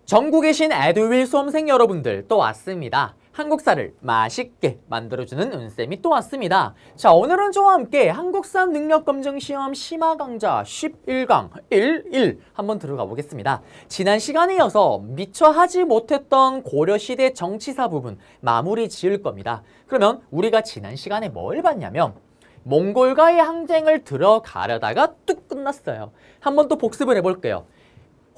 전국에 계신 에듀윌 수험생 여러분들 또 왔습니다. 한국사를 맛있게 만들어주는 은쌤이 또 왔습니다. 자, 오늘은 저와 함께 한국사 능력검증시험 심화 강좌 11강 11 한번 들어가 보겠습니다. 지난 시간에 이어서 미처 하지 못했던 고려시대 정치사 부분 마무리 지을 겁니다. 그러면 우리가 지난 시간에 뭘 봤냐면 몽골과의 항쟁을 들어가려다가 뚝 끝났어요. 한번 또 복습을 해볼게요.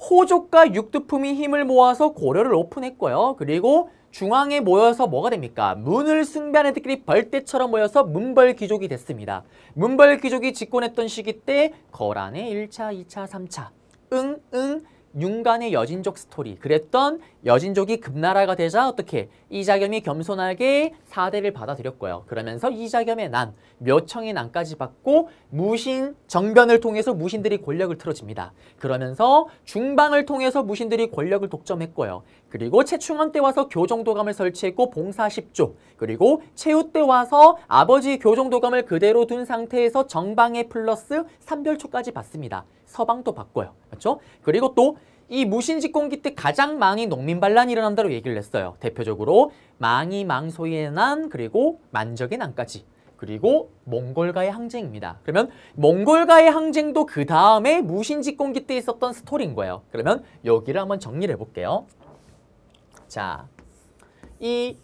호족과 육두품이 힘을 모아서 고려를 오픈했고요. 그리고 중앙에 모여서 뭐가 됩니까? 문을 숭배하는 애들끼리 벌떼처럼 모여서 문벌귀족이 됐습니다. 문벌귀족이 집권했던 시기 때 거란의 1차, 2차, 3차 윤간의 여진족 스토리 그랬던 여진족이 금나라가 되자 어떻게 이자겸이 겸손하게 사대를 받아들였고요. 그러면서 이자겸의 난, 묘청의 난까지 받고 무신 정변을 통해서 무신들이 권력을 틀어집니다. 그러면서 중방을 통해서 무신들이 권력을 독점했고요. 그리고 최충원 때 와서 교정도감을 설치했고 봉사 10조, 그리고 최후 때 와서 아버지 교정도감을 그대로 둔 상태에서 정방에 플러스 삼별초까지 받습니다. 서방도 받고요. 그렇죠? 그리고 또 이 무신집권기 때 가장 많이 농민반란이 일어난다고 얘기를 했어요. 대표적으로 망이 망소의 난, 그리고 만적의 난까지. 그리고 몽골과의 항쟁입니다. 그러면 몽골과의 항쟁도 그 다음에 무신집권기 때 있었던 스토리인 거예요. 그러면 여기를 한번 정리를 해볼게요. 자, 이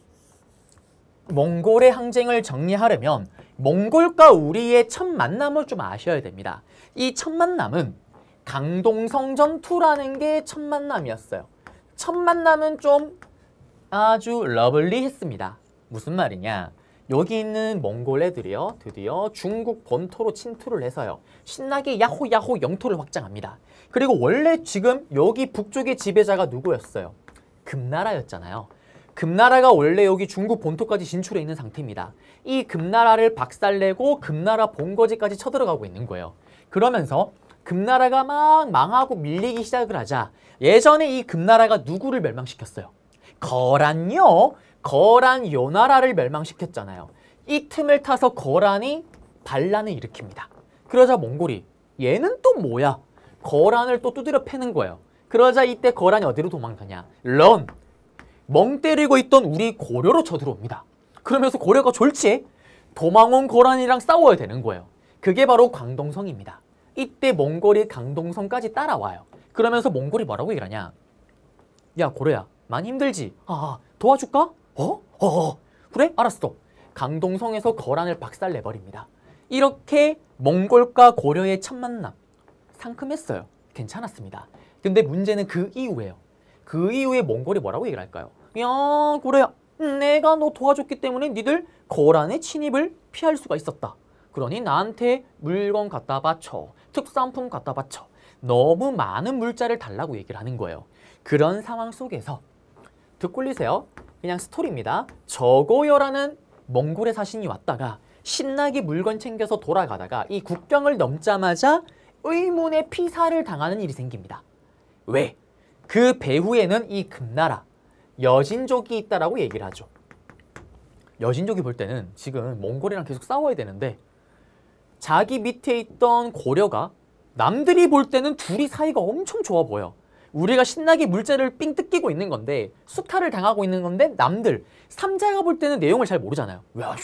몽골의 항쟁을 정리하려면 몽골과 우리의 첫 만남을 좀 아셔야 됩니다. 이 첫 만남은 강동성 전투라는 게 첫 만남이었어요. 첫 만남은 좀 아주 러블리했습니다. 무슨 말이냐? 여기 있는 몽골 애들이요, 드디어 중국 본토로 침투를 해서요, 신나게 야호 야호 영토를 확장합니다. 그리고 원래 지금 여기 북쪽의 지배자가 누구였어요? 금나라였잖아요. 금나라가 원래 여기 중국 본토까지 진출해 있는 상태입니다. 이 금나라를 박살내고 금나라 본거지까지 쳐들어가고 있는 거예요. 그러면서 금나라가 막 망하고 밀리기 시작을 하자 예전에 이 금나라가 누구를 멸망시켰어요? 거란요. 거란 요나라를 멸망시켰잖아요. 이 틈을 타서 거란이 반란을 일으킵니다. 그러자 몽골이 얘는 또 뭐야? 거란을 또 두드려 패는 거예요. 그러자 이때 거란이 어디로 도망가냐? 런! 멍 때리고 있던 우리 고려로 쳐들어옵니다. 그러면서 고려가 졸지에 도망온 거란이랑 싸워야 되는 거예요. 그게 바로 광동성입니다. 이때 몽골이 강동성까지 따라와요. 그러면서 몽골이 뭐라고 얘기하냐? 야, 고려야, 많이 힘들지? 도와줄까? 그래? 알았어. 강동성에서 거란을 박살내버립니다. 이렇게 몽골과 고려의 첫 만남 상큼했어요. 괜찮았습니다. 근데 문제는 그 이후에요. 그 이후에 몽골이 뭐라고 얘기를 할까요? 야, 고려야, 내가 너 도와줬기 때문에 니들 거란의 침입을 피할 수가 있었다. 그러니 나한테 물건 갖다 바쳐, 특산품 갖다 바쳐, 너무 많은 물자를 달라고 얘기를 하는 거예요. 그런 상황 속에서 듣고 올리세요. 그냥 스토리입니다. 저고요라는 몽골의 사신이 왔다가 신나게 물건 챙겨서 돌아가다가 이 국경을 넘자마자 의문의 피살을 당하는 일이 생깁니다. 왜? 그 배후에는 이 금나라 여진족이 있다라고 얘기를 하죠. 여진족이 볼 때는 지금 몽골이랑 계속 싸워야 되는데 자기 밑에 있던 고려가 남들이 볼 때는 둘이 사이가 엄청 좋아 보여. 우리가 신나게 물자를 삥 뜯기고 있는 건데, 수탈을 당하고 있는 건데 남들 삼자가 볼 때는 내용을 잘 모르잖아요. 야,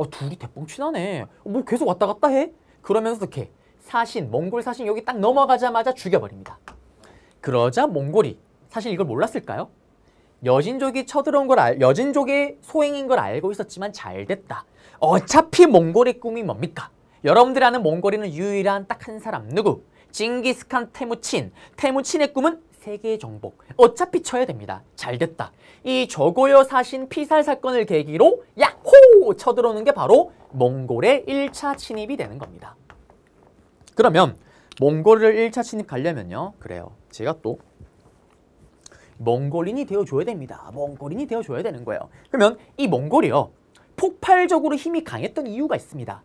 둘이 대뻥친하네. 뭐 계속 왔다 갔다 해? 그러면서 이렇게 사신, 몽골 사신 여기 딱 넘어가자마자 죽여버립니다. 그러자 몽골이 사실 이걸 몰랐을까요? 여진족이 쳐들어온 걸 여진족의 소행인 걸 알고 있었지만 잘 됐다. 어차피 몽골의 꿈이 뭡니까? 여러분들이 아는 몽골인은 유일한 딱 한 사람 누구? 징기스칸 테무친. 테무친의 꿈은 세계 정복. 어차피 쳐야 됩니다. 잘 됐다. 이 저고요 사신 피살 사건을 계기로 야호! 쳐들어오는 게 바로 몽골의 1차 침입이 되는 겁니다. 그러면 몽골을 1차 침입 가려면요. 그래요. 제가 또 몽골인이 되어줘야 됩니다. 몽골인이 되어줘야 되는 거예요. 그러면 이 몽골이요, 폭발적으로 힘이 강했던 이유가 있습니다.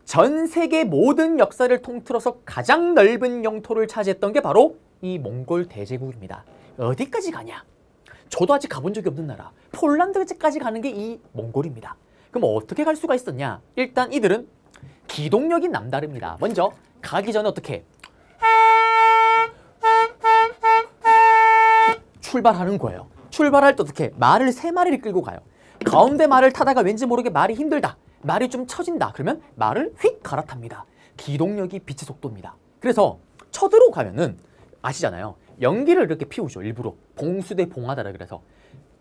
전 세계 모든 역사를 통틀어서 가장 넓은 영토를 차지했던 게 바로 이 몽골 대제국입니다. 어디까지 가냐? 저도 아직 가본 적이 없는 나라 폴란드까지 가는 게 이 몽골입니다. 그럼 어떻게 갈 수가 있었냐? 일단 이들은 기동력이 남다릅니다. 먼저 가기 전에 어떻게 출발하는 거예요. 출발할 때 어떻게 말을 3마리를 끌고 가요. 가운데 말을 타다가 왠지 모르게 말이 힘들다. 말이 좀 처진다. 그러면 말을 휙 갈아탑니다. 기동력이 빛의 속도입니다. 그래서 쳐들어 가면은 아시잖아요. 연기를 이렇게 피우죠. 일부러. 봉수대 봉하다라 그래서.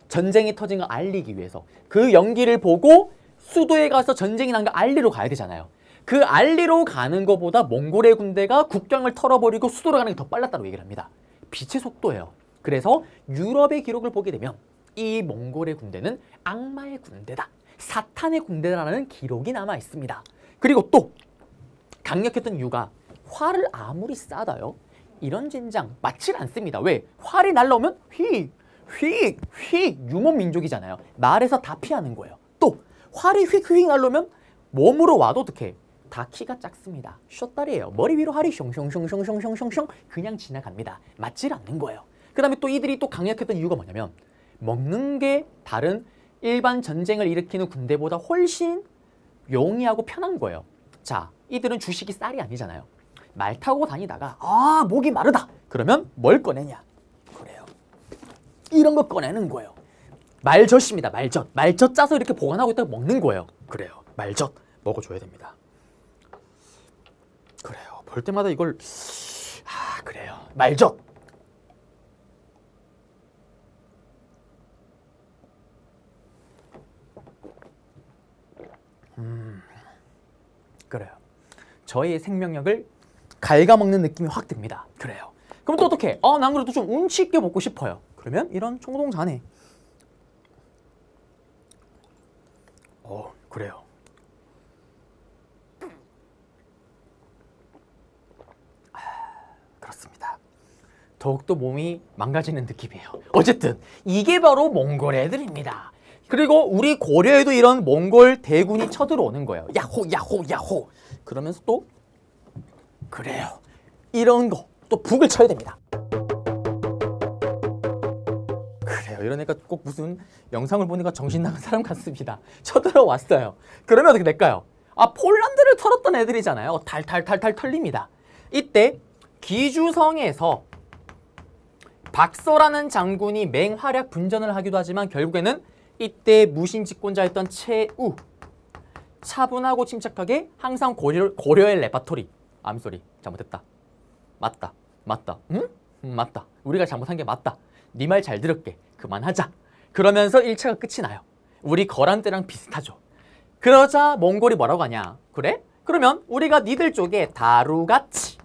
전쟁이 터진 거 알리기 위해서. 그 연기를 보고 수도에 가서 전쟁이 난 거 알리러 가야 되잖아요. 그 알리로 가는 것보다 몽골의 군대가 국경을 털어버리고 수도로 가는 게 더 빨랐다고 얘기를 합니다. 빛의 속도예요. 그래서 유럽의 기록을 보게 되면 이 몽골의 군대는 악마의 군대다. 사탄의 군대라는 기록이 남아 있습니다. 그리고 또 강력했던 이유가 활을 아무리 쏴다요. 이런 젠장 맞질 않습니다. 왜? 활이 날라오면 휙 유목 민족이잖아요. 말에서 다 피하는 거예요. 또 활이 휙 날라오면 몸으로 와도 어떻게? 다 키가 작습니다. 숏다리예요. 머리 위로 활이 숑숑숑숑숑숑숑 그냥 지나갑니다. 맞질 않는 거예요. 그 다음에 또 이들이 또 강력했던 이유가 뭐냐면 먹는 게 다른 일반 전쟁을 일으키는 군대보다 훨씬 용이하고 편한 거예요. 자, 이들은 주식이 쌀이 아니잖아요. 말 타고 다니다가 목이 마르다. 그러면 뭘 꺼내냐? 그래요. 이런 거 꺼내는 거예요. 말젓입니다. 말젓 짜서 이렇게 보관하고 있다가 먹는 거예요. 그래요. 말젓 먹어줘야 됩니다. 그래요. 볼 때마다 이걸 그래요. 말젓. 그래요. 저의 생명력을 갉아먹는 느낌이 확 듭니다. 그래요. 그럼 또 어떻게? 난 그래도 좀 운치 있게 먹고 싶어요. 그러면 이런 총동자네. 그래요. 그렇습니다. 더욱더 몸이 망가지는 느낌이에요. 어쨌든 이게 바로 몽골 애들입니다. 그리고 우리 고려에도 이런 몽골 대군이 쳐들어오는 거예요. 야호. 그러면서 또 그래요. 이런 거 또 북을 쳐야 됩니다. 그래요. 이러니까 꼭 무슨 영상을 보니까 정신 나간 사람 같습니다. 쳐들어왔어요. 그러면 어떻게 될까요? 폴란드를 털었던 애들이잖아요. 탈탈 털립니다. 이때 기주성에서 박서라는 장군이 맹활약 분전을 하기도 하지만 결국에는 이때 무신집권자였던 최우 차분하고 침착하게 항상 고려의 레파토리 암소리 잘못했다 맞다 응? 맞다 우리가 잘못한 게 맞다 네 말 잘 들을게 그만하자 그러면서 1차가 끝이 나요. 우리 거란 때랑 비슷하죠. 그러자 몽골이 뭐라고 하냐 그래? 그러면 우리가 니들 쪽에 다루가치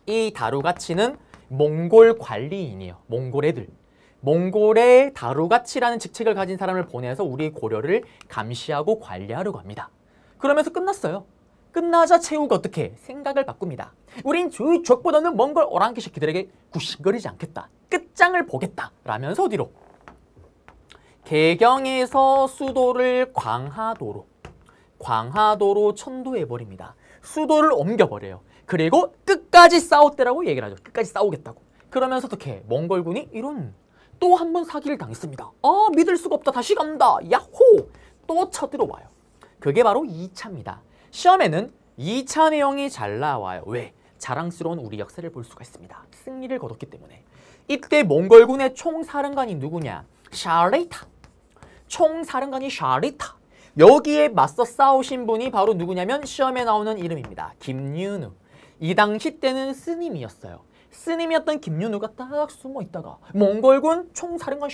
이 다루가치는 몽골 관리인이에요. 몽골 애들 몽골의 다루가치라는 직책을 가진 사람을 보내서 우리 고려를 감시하고 관리하려고 합니다. 그러면서 끝났어요. 끝나자 최우가 어떻게 생각을 바꿉니다. 우린 저쪽보다는 몽골 오랑캐 새끼들에게 굽신거리지 않겠다. 끝장을 보겠다. 라면서 어디로? 개경에서 수도를 광하도로 천도해버립니다. 수도를 옮겨버려요. 그리고 끝까지 싸웠대라고 얘기를 하죠. 끝까지 싸우겠다고. 그러면서 어떻게 몽골군이 이런 또 한 번 사기를 당했습니다. 믿을 수가 없다. 다시 간다. 야호! 또 쳐들어와요. 그게 바로 2차입니다. 시험에는 2차 내용이 잘 나와요. 왜? 자랑스러운 우리 역사를 볼 수가 있습니다. 승리를 거뒀기 때문에. 이때 몽골군의 총사령관이 누구냐? 샤리타. 총사령관이 샤리타. 여기에 맞서 싸우신 분이 바로 누구냐면 시험에 나오는 이름입니다. 김윤우. 이 당시 때는 스님이었어요. 스님이었던 김윤우가 딱 숨어 있다가 몽골군 총사령관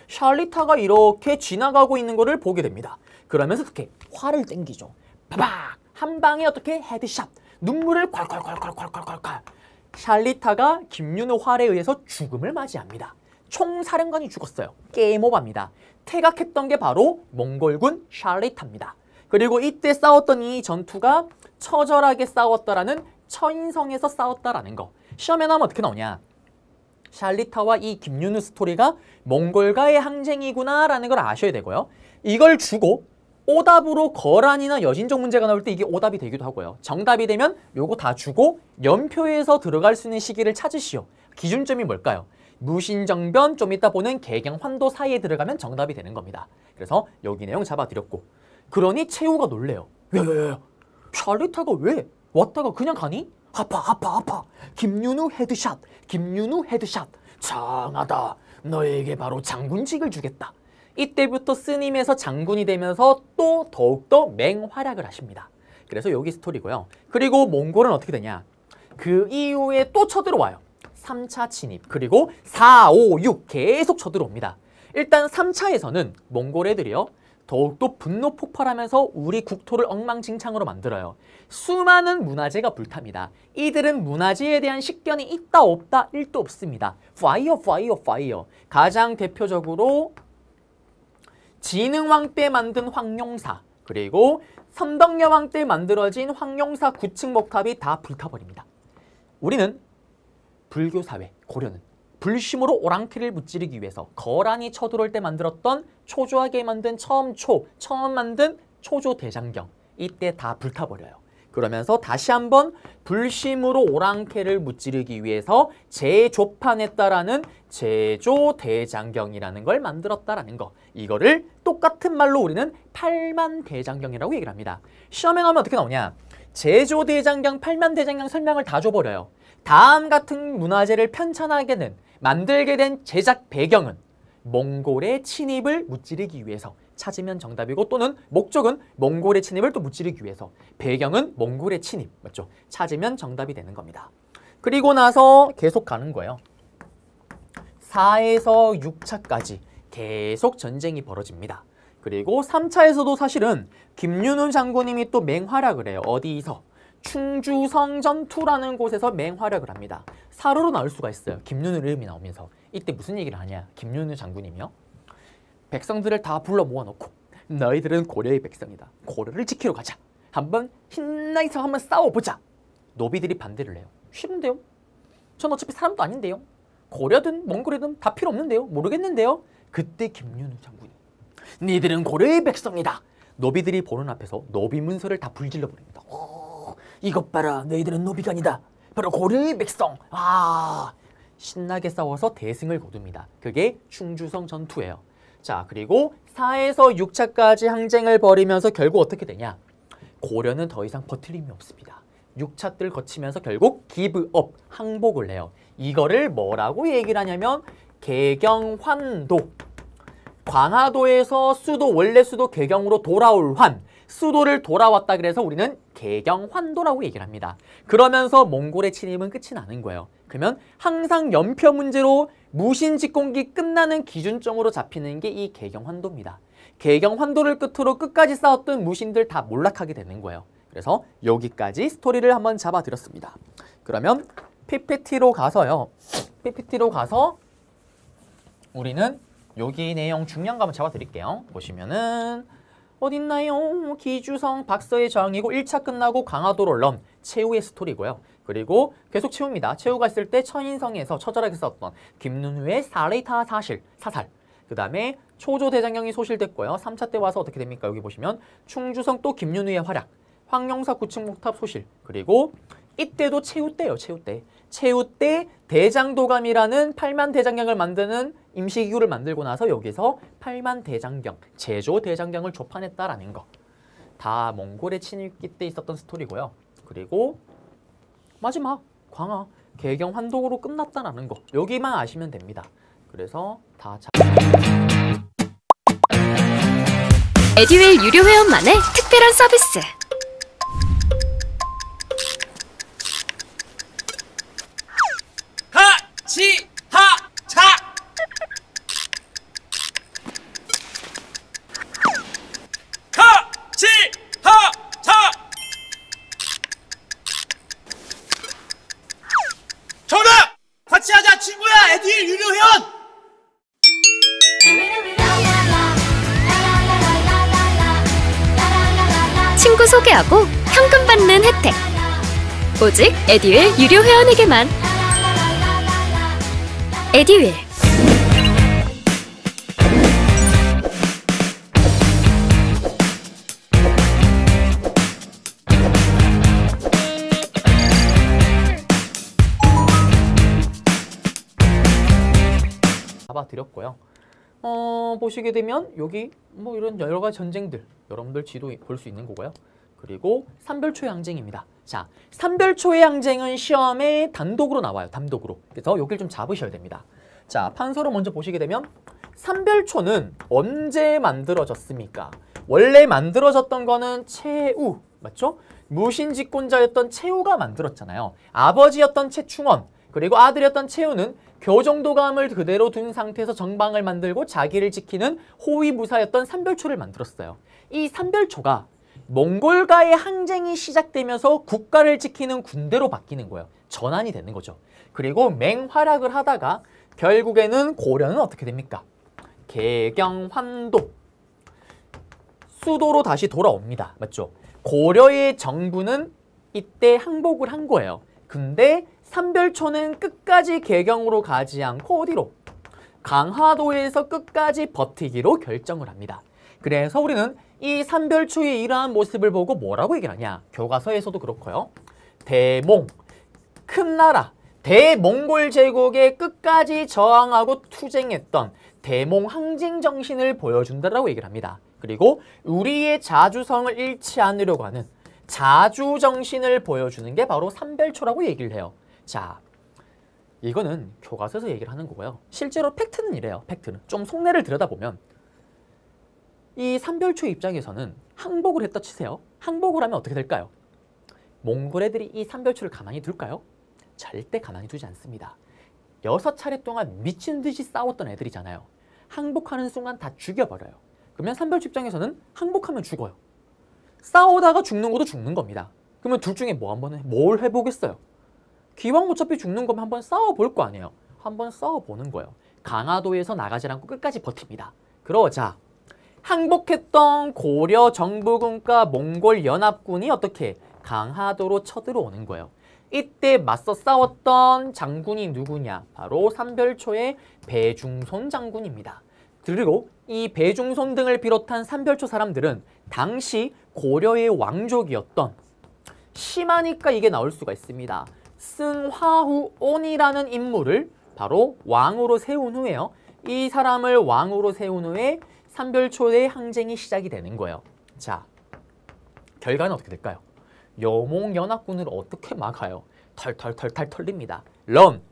샤리타가 이렇게 지나가고 있는 것을 보게 됩니다. 그러면서 어떻게 활을 땡기죠. 바박 한 방에 어떻게 헤드샷 눈물을 콸콸콸콸콸콸콸 샤리타가 김윤우 활에 의해서 죽음을 맞이합니다. 총사령관이 죽었어요. 게임 오버입니다. 퇴각했던 게 바로 몽골군 샤리타입니다. 그리고 이때 싸웠던 이 전투가 처절하게 싸웠다라는 처인성에서 싸웠다라는 거. 시험에 나오면 어떻게 나오냐? 샬리타와 이 김윤우 스토리가 몽골과의 항쟁이구나 라는 걸 아셔야 되고요. 이걸 주고 오답으로 거란이나 여진족 문제가 나올 때 이게 오답이 되기도 하고요. 정답이 되면 요거 다 주고 연표에서 들어갈 수 있는 시기를 찾으시오. 기준점이 뭘까요? 무신정변 좀 이따 보는 개경 환도 사이에 들어가면 정답이 되는 겁니다. 그래서 여기 내용 잡아드렸고 그러니 최우가 놀래요. 야야야야 샬리타가 왜 왔다가 그냥 가니? 아파 김윤우 헤드샷 장하다. 너에게 바로 장군직을 주겠다. 이때부터 스님에서 장군이 되면서 또 더욱더 맹활약을 하십니다. 그래서 여기 스토리고요. 그리고 몽골은 어떻게 되냐. 그 이후에 또 쳐들어와요. 3차 침입. 그리고 4, 5, 6 계속 쳐들어옵니다. 일단 3차에서는 몽골 애들이요. 더욱더 분노 폭발하면서 우리 국토를 엉망진창으로 만들어요. 수많은 문화재가 불탑니다. 이들은 문화재에 대한 식견이 있다 없다 1도 없습니다. 파이어 파이어 파이어. 가장 대표적으로 진흥왕 때 만든 황룡사, 그리고 선덕여왕 때 만들어진 황룡사 9층 목탑이 다 불타버립니다. 우리는 불교 사회, 고려는 불심으로 오랑캐를 무찌르기 위해서 거란이 쳐들어올 때 만들었던 초조하게 만든 처음 만든 초조 대장경, 이때 다 불타버려요. 그러면서 다시 한번 불심으로 오랑캐를 무찌르기 위해서 재조판했다라는 제조대장경이라는 걸 만들었다라는 거. 이거를 똑같은 말로 우리는 팔만대장경이라고 얘기를 합니다. 시험에 나오면 어떻게 나오냐. 제조대장경, 팔만대장경 설명을 다 줘버려요. 다음 같은 문화재를 편찬하게 만들게 된 제작 배경은 몽골의 침입을 무찌르기 위해서. 찾으면 정답이고, 또는 목적은 몽골의 침입을 또 무찌르기 위해서. 배경은 몽골의 침입. 맞죠? 찾으면 정답이 되는 겁니다. 그리고 나서 계속 가는 거예요. 4에서 6차까지 계속 전쟁이 벌어집니다. 그리고 3차에서도 사실은 김윤훈 장군님이 또 맹활약을 해요. 어디서? 충주성 전투라는 곳에서 맹활약을 합니다. 사로로 나올 수가 있어요. 김윤훈 이름이 나오면서. 이때 무슨 얘기를 하냐. 김윤훈 장군님이요. 백성들을 다 불러 모아놓고 너희들은 고려의 백성이다. 고려를 지키러 가자. 한번 힘나서 한번 싸워보자. 노비들이 반대를 해요. 싫은데요? 전 어차피 사람도 아닌데요. 고려든 몽골이든 다 필요 없는데요. 모르겠는데요. 그때 김윤우 장군이 니들은 고려의 백성이다. 노비들이 보는 앞에서 노비 문서를 다 불질러 버립니다. 이것 봐라. 너희들은 노비가 아니다. 바로 고려의 백성. 신나게 싸워서 대승을 거둡니다. 그게 충주성 전투예요. 자, 그리고 4에서 6차까지 항쟁을 벌이면서 결국 어떻게 되냐. 고려는 더 이상 버틸 힘이 없습니다. 6차들 거치면서 결국 기브업, 항복을 해요. 이거를 뭐라고 얘기를 하냐면 개경환도. 광화도에서 수도, 원래 수도 개경으로 돌아올 환, 수도를 돌아왔다 그래서 우리는 개경환도라고 얘기를 합니다. 그러면서 몽골의 침입은 끝이 나는 거예요. 그러면 항상 연표 문제로 무신직공기 끝나는 기준점으로 잡히는 게 이 개경환도입니다. 개경환도를 끝으로 끝까지 싸웠던 무신들 다 몰락하게 되는 거예요. 그래서 여기까지 스토리를 한번 잡아드렸습니다. 그러면 PPT로 가서요. PPT로 가서 우리는 여기 내용 중요한 거 한번 잡아드릴게요. 보시면은 어딨나요? 기주성 박서의 저항이고 1차 끝나고 강화도로 런 최후의 스토리고요. 그리고 계속 채웁니다. 최후가 있을 때 천인성에서 처절하게 싸웠던 김눈후의 사레이타 사살. 그 다음에 초조대장경이 소실됐고요. 3차 때 와서 어떻게 됩니까? 여기 보시면 충주성 또 김윤우의 활약, 황룡사 9층 목탑 소실, 그리고 이때도 최후 때예요. 최후 때 대장도감이라는 8만 대장경을 만드는 임시기구를 만들고 나서 여기서 8만 대장경, 제조 대장경을 조판했다라는 거. 다 몽골의 침입기 때 있었던 스토리고요. 그리고 마지막 광화 개경 환독으로 끝났다라는 거. 여기만 아시면 됩니다. 그래서 다 에듀윌 유료 회원만의 특별한 서비스. 하치하차 하치하차 정답! 같이 하자 친구야. 에듀윌 유료 회원. 친구 소개하고 현금 받는 혜택. 오직 에듀윌 유료 회원에게만. 에듀윌. 잡아드렸고요. 보시게 되면 여기 뭐 이런 여러 가지 전쟁들 여러분들 지도 볼 수 있는 거고요. 그리고 삼별초의 항쟁입니다. 자, 삼별초의 항쟁은 시험에 단독으로 나와요. 단독으로. 그래서 여기를 좀 잡으셔야 됩니다. 자, 판서로 먼저 보시게 되면 삼별초는 언제 만들어졌습니까? 원래 만들어졌던 거는 최우, 맞죠? 무신집권자였던 최우가 만들었잖아요. 아버지였던 최충원, 그리고 아들이었던 최우는 교정도감을 그대로 둔 상태에서 정방을 만들고 자기를 지키는 호위무사였던 삼별초를 만들었어요. 이 삼별초가 몽골과의 항쟁이 시작되면서 국가를 지키는 군대로 바뀌는 거예요. 전환이 되는 거죠. 그리고 맹활약을 하다가 결국에는 고려는 어떻게 됩니까? 개경환도, 수도로 다시 돌아옵니다. 맞죠? 고려의 정부는 이때 항복을 한 거예요. 근데 삼별초는 끝까지 개경으로 가지 않고 어디로? 강화도에서 끝까지 버티기로 결정을 합니다. 그래서 우리는 이 삼별초의 이러한 모습을 보고 뭐라고 얘기를 하냐? 교과서에서도 그렇고요. 대몽, 큰 나라, 대몽골 제국에 끝까지 저항하고 투쟁했던 대몽 항쟁 정신을 보여준다라고 얘기를 합니다. 그리고 우리의 자주성을 잃지 않으려고 하는 자주 정신을 보여주는 게 바로 삼별초라고 얘기를 해요. 자, 이거는 교과서에서 얘기를 하는 거고요. 실제로 팩트는 이래요. 팩트는. 좀 속내를 들여다보면 이 삼별초 입장에서는 항복을 했다 치세요. 항복을 하면 어떻게 될까요? 몽골 애들이 이 삼별초를 가만히 둘까요? 절대 가만히 두지 않습니다. 6차례 동안 미친 듯이 싸웠던 애들이잖아요. 항복하는 순간 다 죽여버려요. 그러면 삼별초 입장에서는 항복하면 죽어요. 싸우다가 죽는 것도 죽는 겁니다. 그러면 둘 중에 뭘 해보겠어요? 기왕 어차피 죽는 거면 한번 싸워볼 거 아니에요. 한번 싸워보는 거예요. 강화도에서 나가지 않고 끝까지 버팁니다. 그러자 항복했던 고려 정부군과 몽골 연합군이 어떻게 강화도로 쳐들어오는 거예요. 이때 맞서 싸웠던 장군이 누구냐? 바로 삼별초의 배중손 장군입니다. 그리고 이 배중손 등을 비롯한 삼별초 사람들은 당시 고려의 왕족이었던, 심하니까 이게 나올 수가 있습니다. 승화후온이라는 인물을 바로 왕으로 세운 후에요. 이 사람을 왕으로 세운 후에 삼별초의 항쟁이 시작이 되는 거예요. 자, 결과는 어떻게 될까요? 여몽연합군을 어떻게 막아요? 털털털털 털립니다.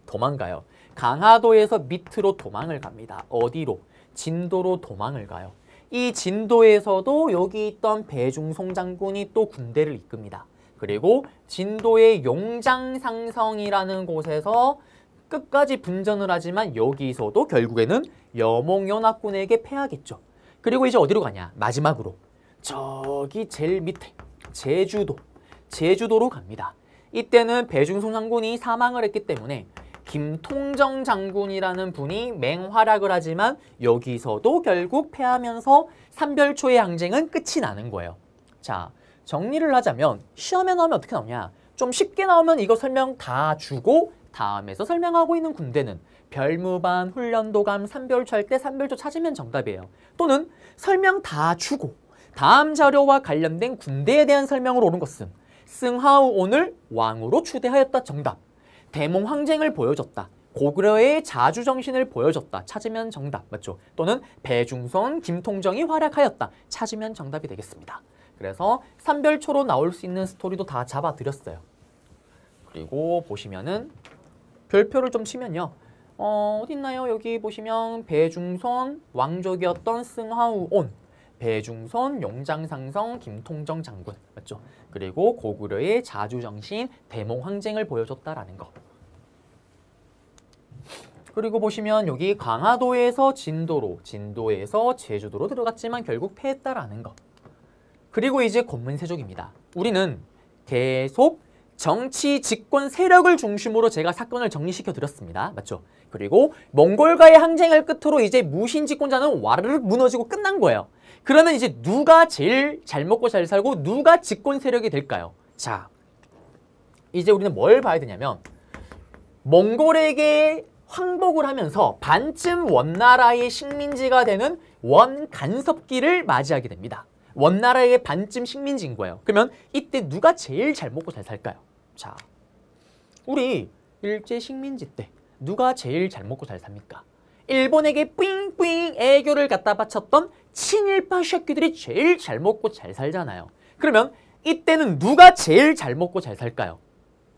도망가요. 강화도에서 밑으로 도망을 갑니다. 어디로? 진도로 도망을 가요. 이 진도에서도 여기 있던 배중송 장군이 또 군대를 이끕니다. 그리고 진도의 용장상성이라는 곳에서 끝까지 분전을 하지만 여기서도 결국에는 여몽연합군에게 패하겠죠. 그리고 이제 어디로 가냐? 마지막으로 저기 제일 밑에 제주도로 갑니다. 이때는 배중송 장군이 사망을 했기 때문에 김통정 장군이라는 분이 맹활약을 하지만 여기서도 결국 패하면서 삼별초의 항쟁은 끝이 나는 거예요. 자, 정리를 하자면 시험에 나오면 어떻게 나오냐? 좀 쉽게 나오면 이거 설명 다 주고 다음에서 설명하고 있는 군대는 별무반, 훈련도감, 삼별초 할 때 삼별초 찾으면 정답이에요. 또는 설명 다 주고 다음 자료와 관련된 군대에 대한 설명으로 오는 것은 승하우온을 왕으로 추대하였다 정답. 대몽 항쟁을 보여줬다. 고구려의 자주정신을 보여줬다. 찾으면 정답. 맞죠? 또는 배중선, 김통정이 활약하였다. 찾으면 정답이 되겠습니다. 그래서 삼별초로 나올 수 있는 스토리도 다 잡아드렸어요. 그리고 보시면은 별표를 좀 치면요. 어딨나요? 여기 보시면 배중선, 왕족이었던 승하우온, 배중선, 용장상성, 김통정 장군. 맞죠? 그리고 고구려의 자주정신, 대몽 항쟁을 보여줬다라는 거. 그리고 보시면 여기 강화도에서 진도로, 진도에서 제주도로 들어갔지만 결국 패했다라는 거. 그리고 이제 권문세족입니다. 우리는 계속 정치, 집권, 세력을 중심으로 제가 사건을 정리시켜 드렸습니다. 맞죠? 그리고 몽골과의 항쟁을 끝으로 이제 무신집권자는 와르르 무너지고 끝난 거예요. 그러면 이제 누가 제일 잘 먹고 잘 살고 누가 집권 세력이 될까요? 자, 이제 우리는 뭘 봐야 되냐면 몽골에게 항복을 하면서 반쯤 원나라의 식민지가 되는 원간섭기를 맞이하게 됩니다. 원나라의 반쯤 식민지인 거예요. 그러면 이때 누가 제일 잘 먹고 잘 살까요? 자, 우리 일제 식민지 때 누가 제일 잘 먹고 잘 삽니까? 일본에게 뿌잉뿌잉 애교를 갖다 바쳤던 친일파 새끼들이 제일 잘 먹고 잘 살잖아요. 그러면 이때는 누가 제일 잘 먹고 잘 살까요?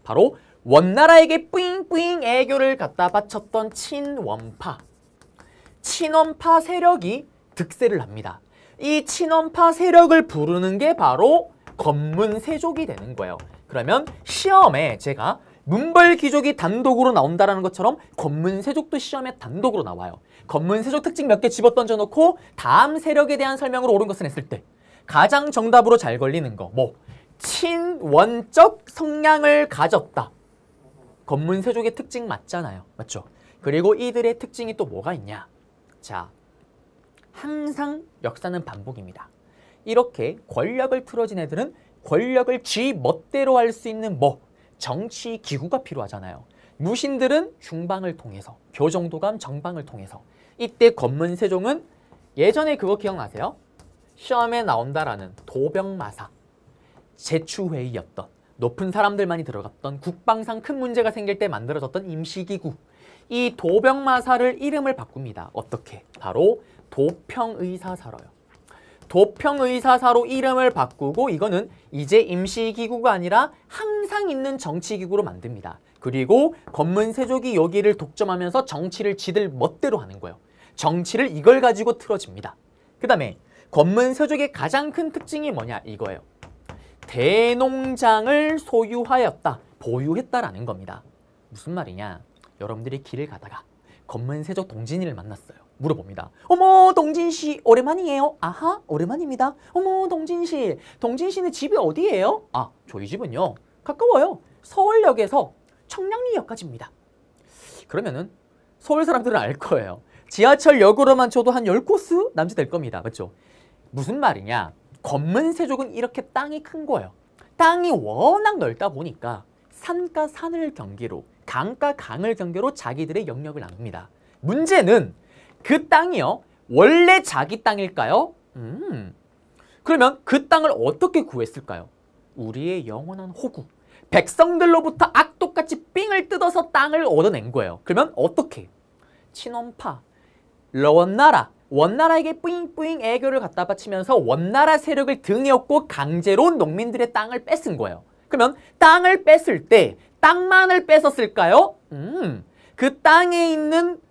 바로 원나라에게 뿌잉뿌잉 애교를 갖다 바쳤던 친원파. 친원파 세력이 득세를 합니다. 이 친원파 세력을 부르는 게 바로 검문세족이 되는 거예요. 그러면 시험에 제가 문벌귀족이 단독으로 나온다는 것처럼 검문세족도 시험에 단독으로 나와요. 검문세족 특징 몇 개 집어던져 놓고 다음 세력에 대한 설명으로 옳은 것은 했을 때 가장 정답으로 잘 걸리는 거 뭐? 친원적 성향을 가졌다. 검문세족의 특징 맞잖아요. 맞죠? 그리고 이들의 특징이 또 뭐가 있냐? 자, 항상 역사는 반복입니다. 이렇게 권력을 틀어진 애들은 권력을 쥐 멋대로 할 수 있는 정치 기구가 필요하잖아요. 무신들은 중방을 통해서, 교정도감 정방을 통해서. 이때 검문세종은 예전에 그거 기억나세요? 시험에 나온다라는 도병마사, 제추회의였던 높은 사람들만이 들어갔던 국방상 큰 문제가 생길 때 만들어졌던 임시기구. 이 도병마사를 이름을 바꿉니다. 어떻게? 바로 도평의사사로요. 도평의사사로 이름을 바꾸고 이거는 이제 임시기구가 아니라 항상 있는 정치기구로 만듭니다. 그리고 검문세족이 여기를 독점하면서 정치를 지들 멋대로 하는 거예요. 정치를 이걸 가지고 틀어집니다. 그 다음에 검문세족의 가장 큰 특징이 뭐냐 이거예요. 대농장을 소유하였다, 보유했다라는 겁니다. 무슨 말이냐? 여러분들이 길을 가다가 검문세족 동진이를 만났어요. 물어봅니다. 어머 동진씨 오랜만이에요? 아하 오랜만입니다. 어머 동진씨, 동진씨는 집이 어디예요? 아 저희 집은요 가까워요. 서울역에서 청량리역까지입니다. 그러면은 서울 사람들은 알 거예요. 지하철역으로만 쳐도 한 10코스 남짓 될 겁니다. 맞죠? 무슨 말이냐? 검문세족은 이렇게 땅이 큰 거예요. 땅이 워낙 넓다 보니까 산과 산을 경계로, 강과 강을 경계로 자기들의 영역을 나눕니다. 문제는 그 땅이요 원래 자기 땅일까요? 그러면 그 땅을 어떻게 구했을까요? 우리의 영원한 호구 백성들로부터 악독같이 삥을 뜯어서 땅을 얻어낸 거예요. 그러면 어떻게? 친원파, 원나라에게 뿌잉뿌잉 애교를 갖다 바치면서 원나라 세력을 등에 업고 강제로 농민들의 땅을 뺏은 거예요. 그러면 땅을 뺐을 때 땅만을 뺏었을까요? 그 땅에 있는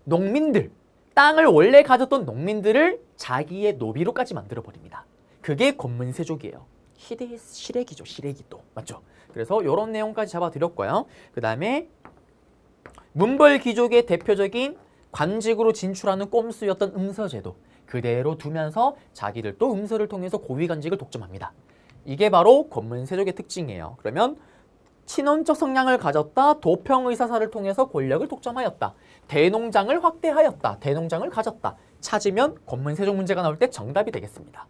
농민들, 땅을 원래 가졌던 농민들을 자기의 노비로까지 만들어버립니다. 그게 검문세족이에요. 시래기죠, 시래기도. 맞죠? 그래서 이런 내용까지 잡아드렸고요. 그 다음에 문벌귀족의 대표적인 관직으로 진출하는 꼼수였던 음서제도 그대로 두면서 자기들도 음서를 통해서 고위관직을 독점합니다. 이게 바로 검문세족의 특징이에요. 그러면 친원적 성향을 가졌다, 도평의사사를 통해서 권력을 독점하였다, 대농장을 확대하였다, 대농장을 가졌다. 찾으면 검문세족 문제가 나올 때 정답이 되겠습니다.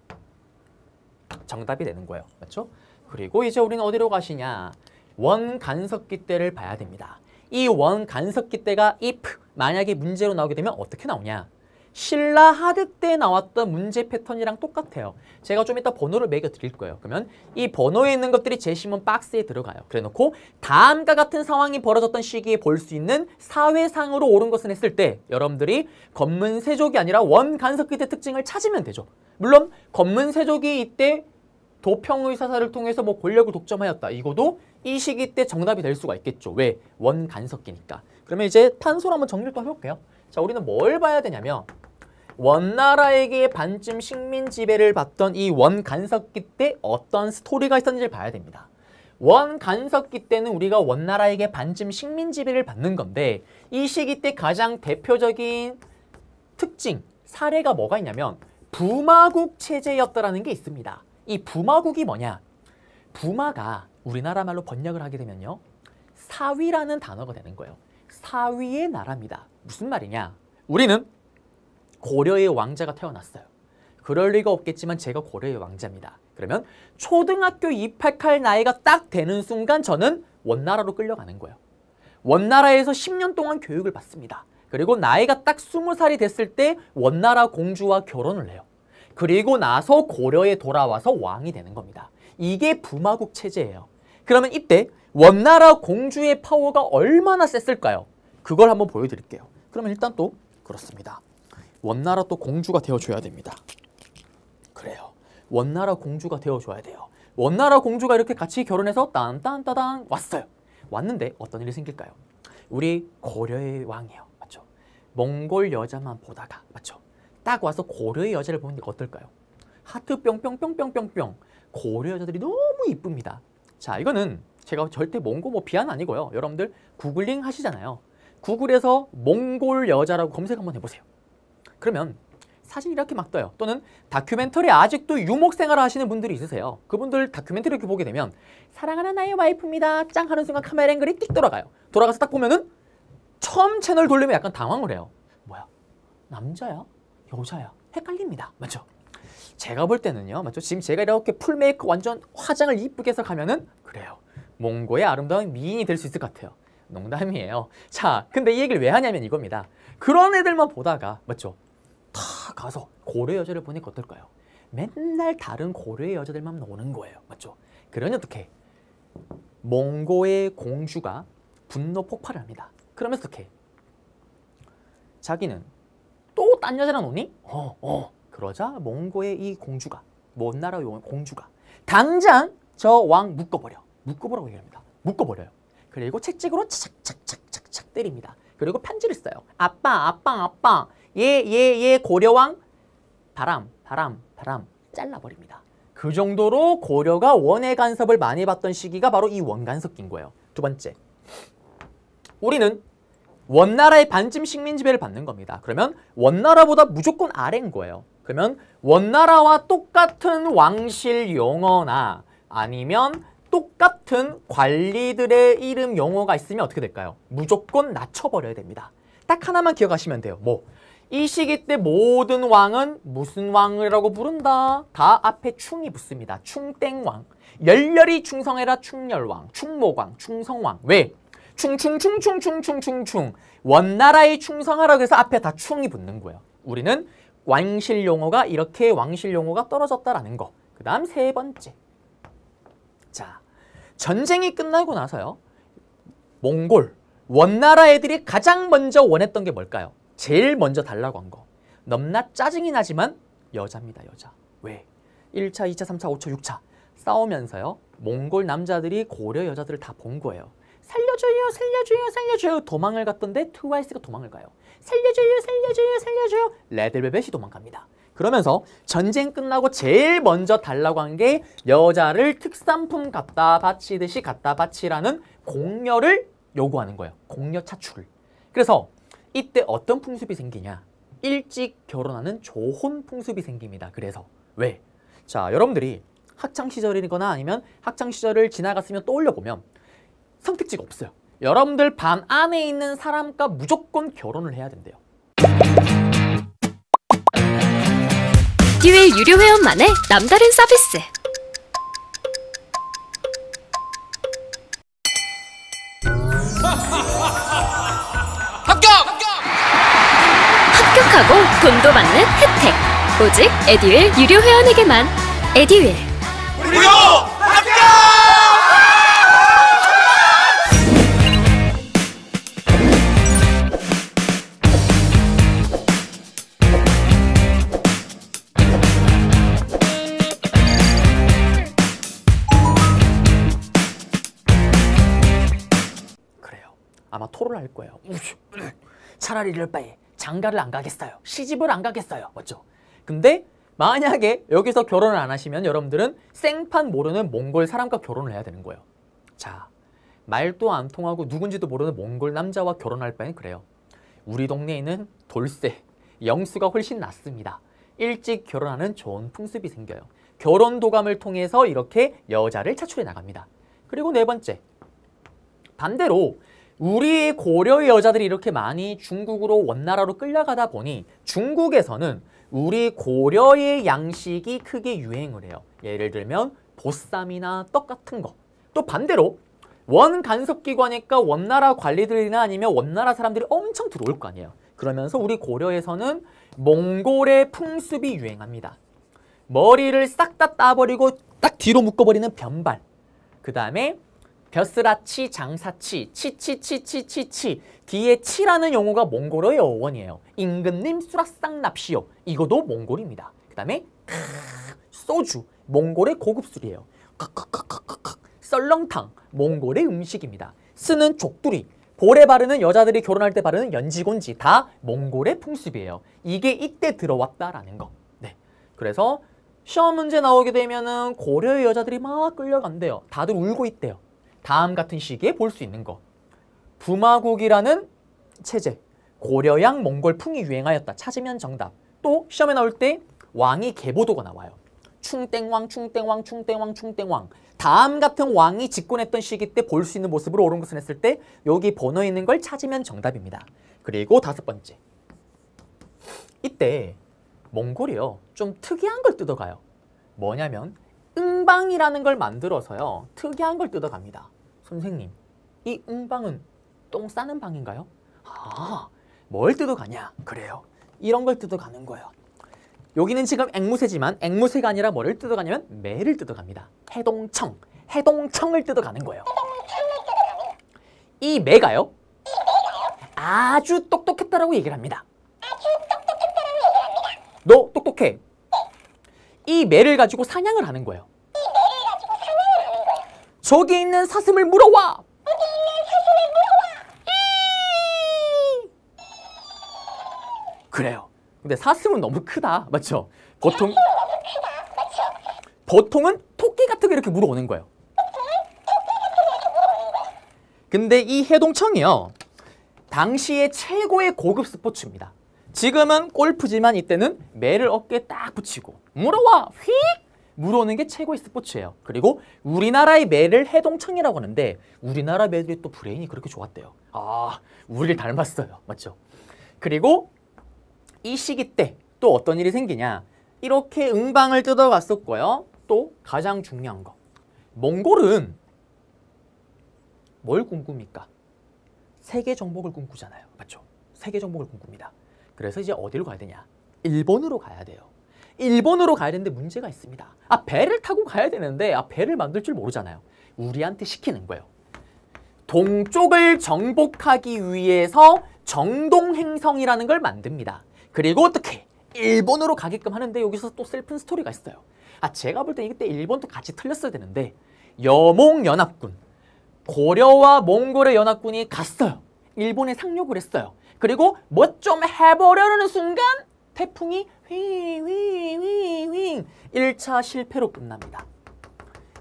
정답이 되는 거예요. 맞죠? 그리고 이제 우리는 어디로 가시냐? 원간섭기 때를 봐야 됩니다. 이 원간섭기 때가 if 만약에 문제로 나오게 되면 어떻게 나오냐? 신라 하드 때 나왔던 문제 패턴이랑 똑같아요. 제가 좀 이따 번호를 매겨 드릴 거예요. 그러면 이 번호에 있는 것들이 제시문 박스에 들어가요. 그래 놓고 다음과 같은 상황이 벌어졌던 시기에 볼 수 있는 사회상으로 옳은 것은 했을 때 여러분들이 검문세족이 아니라 원간섭기 때 특징을 찾으면 되죠. 물론 검문세족이 이때 도평의사사를 통해서 뭐 권력을 독점하였다. 이거도 이 시기 때 정답이 될 수가 있겠죠. 왜? 원간섭기니까. 그러면 이제 탄소로 한번 정리를 또 해볼게요. 자, 우리는 뭘 봐야 되냐면 원나라에게 반쯤 식민 지배를 받던 이 원간섭기 때 어떤 스토리가 있었는지를 봐야 됩니다. 원간섭기 때는 우리가 원나라에게 반쯤 식민 지배를 받는 건데 이 시기 때 가장 대표적인 특징, 사례가 뭐가 있냐면 부마국 체제였다라는 게 있습니다. 이 부마국이 뭐냐? 부마가 우리나라 말로 번역을 하게 되면요. 사위라는 단어가 되는 거예요. 사위의 나라입니다. 무슨 말이냐? 우리는 고려의 왕자가 태어났어요. 그럴 리가 없겠지만 제가 고려의 왕자입니다. 그러면 초등학교 입학할 나이가 딱 되는 순간 저는 원나라로 끌려가는 거예요. 원나라에서 10년 동안 교육을 받습니다. 그리고 나이가 딱 20살이 됐을 때 원나라 공주와 결혼을 해요. 그리고 나서 고려에 돌아와서 왕이 되는 겁니다. 이게 부마국 체제예요. 그러면 이때 원나라 공주의 파워가 얼마나 셌을까요? 그걸 한번 보여드릴게요. 그러면 일단 또 그렇습니다. 원나라 또 공주가 되어줘야 됩니다. 그래요. 원나라 공주가 되어줘야 돼요. 원나라 공주가 이렇게 같이 결혼해서 딴딴따당 왔어요. 왔는데 어떤 일이 생길까요? 우리 고려의 왕이에요. 맞죠? 몽골 여자만 보다가 맞죠? 딱 와서 고려의 여자를 보니까 어떨까요? 하트 뿅뿅뿅뿅뿅뿅. 고려 여자들이 너무 이쁩니다. 자, 이거는 제가 절대 몽고 뭐 비하는 아니고요. 여러분들 구글링 하시잖아요. 구글에서 몽골 여자라고 검색 한번 해보세요. 그러면 사진이 이렇게 막 떠요. 또는 다큐멘터리 아직도 유목 생활을 하시는 분들이 있으세요. 그분들 다큐멘터리 이렇게 보게 되면 사랑하는 나의 와이프입니다. 짱 하는 순간 카메라 앵글이 띡 돌아가요. 돌아가서 딱 보면은 처음 채널 돌리면 약간 당황을 해요. 뭐야? 남자야? 여자야? 헷갈립니다. 맞죠? 제가 볼 때는요. 맞죠? 지금 제가 이렇게 풀 메이크업 완전 화장을 이쁘게 해서 가면은 그래요. 몽고의 아름다운 미인이 될 수 있을 것 같아요. 농담이에요. 자, 근데 이 얘기를 왜 하냐면 이겁니다. 그런 애들만 보다가 맞죠? 다 가서 고려 여자를 보니까 어떨까요? 맨날 다른 고려의 여자들만 노는 거예요. 맞죠? 그러니 어떻게? 몽고의 공주가 분노 폭발을 합니다. 그러면서 어떻게? 자기는 또 딴 여자랑 노니? 그러자 몽고의 이 공주가, 먼 나라 공주가 당장 저 왕 묶어버려. 묶어보라고 얘기합니다. 묶어버려요. 그리고 채찍으로 착착착착착 때립니다. 그리고 편지를 써요. 아빠 얘 고려왕 바람 잘라버립니다. 그 정도로 고려가 원의 간섭을 많이 받던 시기가 바로 이 원간섭기인 거예요. 두 번째, 우리는 원나라의 반쯤 식민지배를 받는 겁니다. 그러면 원나라보다 무조건 아래인 거예요. 그러면 원나라와 똑같은 왕실 용어나 아니면 똑같은 관리들의 이름 용어가 있으면 어떻게 될까요? 무조건 낮춰버려야 됩니다. 딱 하나만 기억하시면 돼요. 이 시기 때 모든 왕은 무슨 왕이라고 부른다? 다 앞에 충이 붙습니다. 충땡왕. 열렬히 충성해라 충렬왕, 충목왕, 충성왕. 왜? 충충충충충충충충. 원나라에 충성하라고 해서 앞에 다 충이 붙는 거예요. 우리는 왕실 용어가 이렇게 왕실 용어가 떨어졌다라는 거. 그 다음 세 번째. 자, 전쟁이 끝나고 나서요. 몽골, 원나라 애들이 가장 먼저 원했던 게 뭘까요? 제일 먼저 달라고 한 거. 넘나 짜증이 나지만 여자입니다, 여자. 왜? 1차, 2차, 3차, 5차, 6차 싸우면서요. 몽골 남자들이 고려 여자들을 다 본 거예요. 살려줘요, 살려줘요, 살려줘요. 도망을 갔던데 트와이스가 도망을 가요. 살려줘요, 살려줘요, 살려줘요. 레드벨벳이 도망갑니다. 그러면서 전쟁 끝나고 제일 먼저 달라고 한 게 여자를 특산품 갖다 바치듯이 갖다 바치라는 공여를 요구하는 거예요. 공여 차출을. 그래서 이때 어떤 풍습이 생기냐? 일찍 결혼하는 조혼 풍습이 생깁니다. 그래서 왜? 자, 여러분들이 학창시절이거나 아니면 학창시절을 지나갔으면 떠올려보면 선택지가 없어요. 여러분들 반 안에 있는 사람과 무조건 결혼을 해야 된대요. 듀얼 유료 회원만의 남다른 서비스. 합격하고 돈도 받는 혜택. 오직 에듀윌 유료 회원에게만. 에듀윌. 무료 합격! 그래요. 아마 토를 할 거예요. 차라리 이럴 바에 장가를 안 가겠어요. 시집을 안 가겠어요. 맞죠? 근데 만약에 여기서 결혼을 안 하시면 여러분들은 생판 모르는 몽골 사람과 결혼을 해야 되는 거예요. 자, 말도 안 통하고 누군지도 모르는 몽골 남자와 결혼할 바엔 그래요. 우리 동네에는 돌쇠, 영수가 훨씬 낫습니다. 일찍 결혼하는 좋은 풍습이 생겨요. 결혼 도감을 통해서 이렇게 여자를 차출해 나갑니다. 그리고 네 번째, 반대로 우리 고려의 여자들이 이렇게 많이 중국으로 원나라로 끌려가다 보니 중국에서는 우리 고려의 양식이 크게 유행을 해요. 예를 들면 보쌈이나 떡 같은 거. 또 반대로 원간섭기관이니까 원나라 관리들이나 아니면 원나라 사람들이 엄청 들어올 거 아니에요. 그러면서 우리 고려에서는 몽골의 풍습이 유행합니다. 머리를 싹 다 따버리고 딱 뒤로 묶어버리는 변발. 그 다음에 벼슬아치, 장사치, 치치치치치치. 뒤에 치라는 용어가 몽골어의 어원이에요. 임금님 수라상 납시오. 이것도 몽골입니다. 그 다음에 소주, 몽골의 고급 술이에요. 썰렁탕, 몽골의 음식입니다. 쓰는 족두리, 볼에 바르는 여자들이 결혼할 때 바르는 연지곤지 다 몽골의 풍습이에요. 이게 이때 들어왔다라는 거. 네. 그래서 시험 문제 나오게 되면은 고려의 여자들이 막 끌려간대요. 다들 울고 있대요. 다음 같은 시기에 볼 수 있는 거. 부마국이라는 체제, 고려양 몽골풍이 유행하였다. 찾으면 정답. 또 시험에 나올 때 왕이 계보도가 나와요. 충땡왕, 충땡왕, 충땡왕, 충땡왕. 다음 같은 왕이 집권했던 시기 때 볼 수 있는 모습으로 옳은 것을 했을 때 여기 번호 있는 걸 찾으면 정답입니다. 그리고 5번째. 이때 몽골이요. 좀 특이한 걸 뜯어가요. 뭐냐면 응방이라는 걸 만들어서요. 특이한 걸 뜯어갑니다. 선생님, 이 응방은 똥 싸는 방인가요? 아, 뭘 뜯어가냐? 그래요. 이런 걸 뜯어가는 거예요. 여기는 지금 앵무새지만 앵무새가 아니라 뭐를 뜯어가냐면 매를 뜯어갑니다. 해동청, 해동청을 뜯어가는 거예요. 이 매가요. 아주 똑똑했다라고 얘기를 합니다. 너 똑똑해. 이 매를 가지고 사냥을 하는 거예요. 저기 있는 사슴을 물어와. 그래요. 근데 사슴은 너무 크다. 맞죠? 보통은 토끼 같은 게 이렇게 물어오는 거예요. 근데 이 해동청이요. 당시의 최고의 고급 스포츠입니다. 지금은 골프지만 이때는 매를 어깨에 딱 붙이고 물어와 휙 물어오는 게 최고의 스포츠예요. 그리고 우리나라의 매를 해동청이라고 하는데 우리나라 매들이 또 브레인이 그렇게 좋았대요. 아, 우리를 닮았어요. 맞죠? 그리고 이 시기 때 또 어떤 일이 생기냐. 이렇게 응방을 뜯어갔었고요. 또 가장 중요한 거. 몽골은 뭘 꿈꿉니까? 세계 정복을 꿈꾸잖아요. 맞죠? 세계 정복을 꿈꿉니다. 그래서 이제 어디로 가야 되냐? 일본으로 가야 돼요. 일본으로 가야 되는데 문제가 있습니다. 아, 배를 타고 가야 되는데 배를 만들 줄 모르잖아요. 우리한테 시키는 거예요. 동쪽을 정복하기 위해서 정동행성이라는 걸 만듭니다. 그리고 어떻게? 일본으로 가게끔 하는데 여기서 또 슬픈 스토리가 있어요. 아, 제가 볼 때 이때 일본도 같이 틀렸어야 되는데 여몽연합군, 고려와 몽골의 연합군이 갔어요. 일본에 상륙을 했어요. 그리고 뭐 좀 해보려는 순간 태풍이 휘휘휘휘 1차 실패로 끝납니다.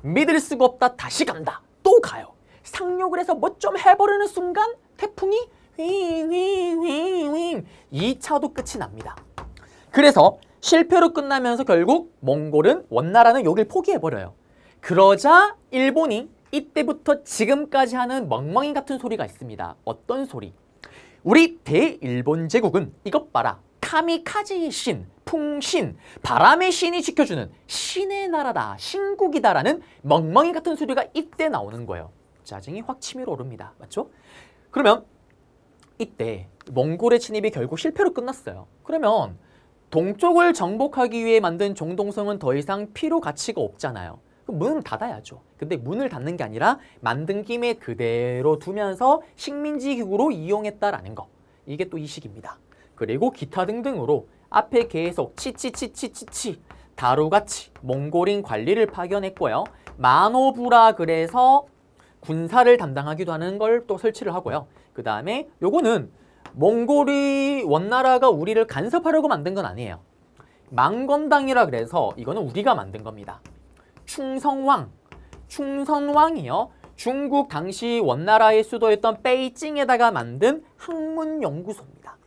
믿을 수가 없다. 다시 간다. 또 가요. 상륙을 해서 뭐 좀 해보려는 순간 태풍이 휘휘휘휘 2차도 끝이 납니다. 그래서 실패로 끝나면서 결국 몽골은 원나라는 여길 포기해버려요. 그러자 일본이 이때부터 지금까지 하는 멍멍이 같은 소리가 있습니다. 어떤 소리? 우리 대일본 제국은 이것 봐라. 카미카지의 신, 풍신, 바람의 신이 지켜주는 신의 나라다, 신국이다라는 멍멍이 같은 소리가 이때 나오는 거예요. 짜증이 확 치밀어 오릅니다. 맞죠? 그러면 이때 몽골의 침입이 결국 실패로 끝났어요. 그러면 동쪽을 정복하기 위해 만든 정동성은 더 이상 필요 가치가 없잖아요. 그럼 문을 닫아야죠. 근데 문을 닫는 게 아니라 만든 김에 그대로 두면서 식민지 기구로 이용했다라는 거. 이게 또 이 시기입니다. 그리고 기타 등등으로 앞에 계속 치치치치치치 다루같이 몽골인 관리를 파견했고요. 마노부라 그래서 군사를 담당하기도 하는 걸 또 설치를 하고요. 그 다음에 요거는 몽골이 원나라가 우리를 간섭하려고 만든 건 아니에요. 망건당이라 그래서 이거는 우리가 만든 겁니다. 충성왕, 충성왕이요. 중국 당시 원나라의 수도였던 베이징에다가 만든 학문연구소입니다.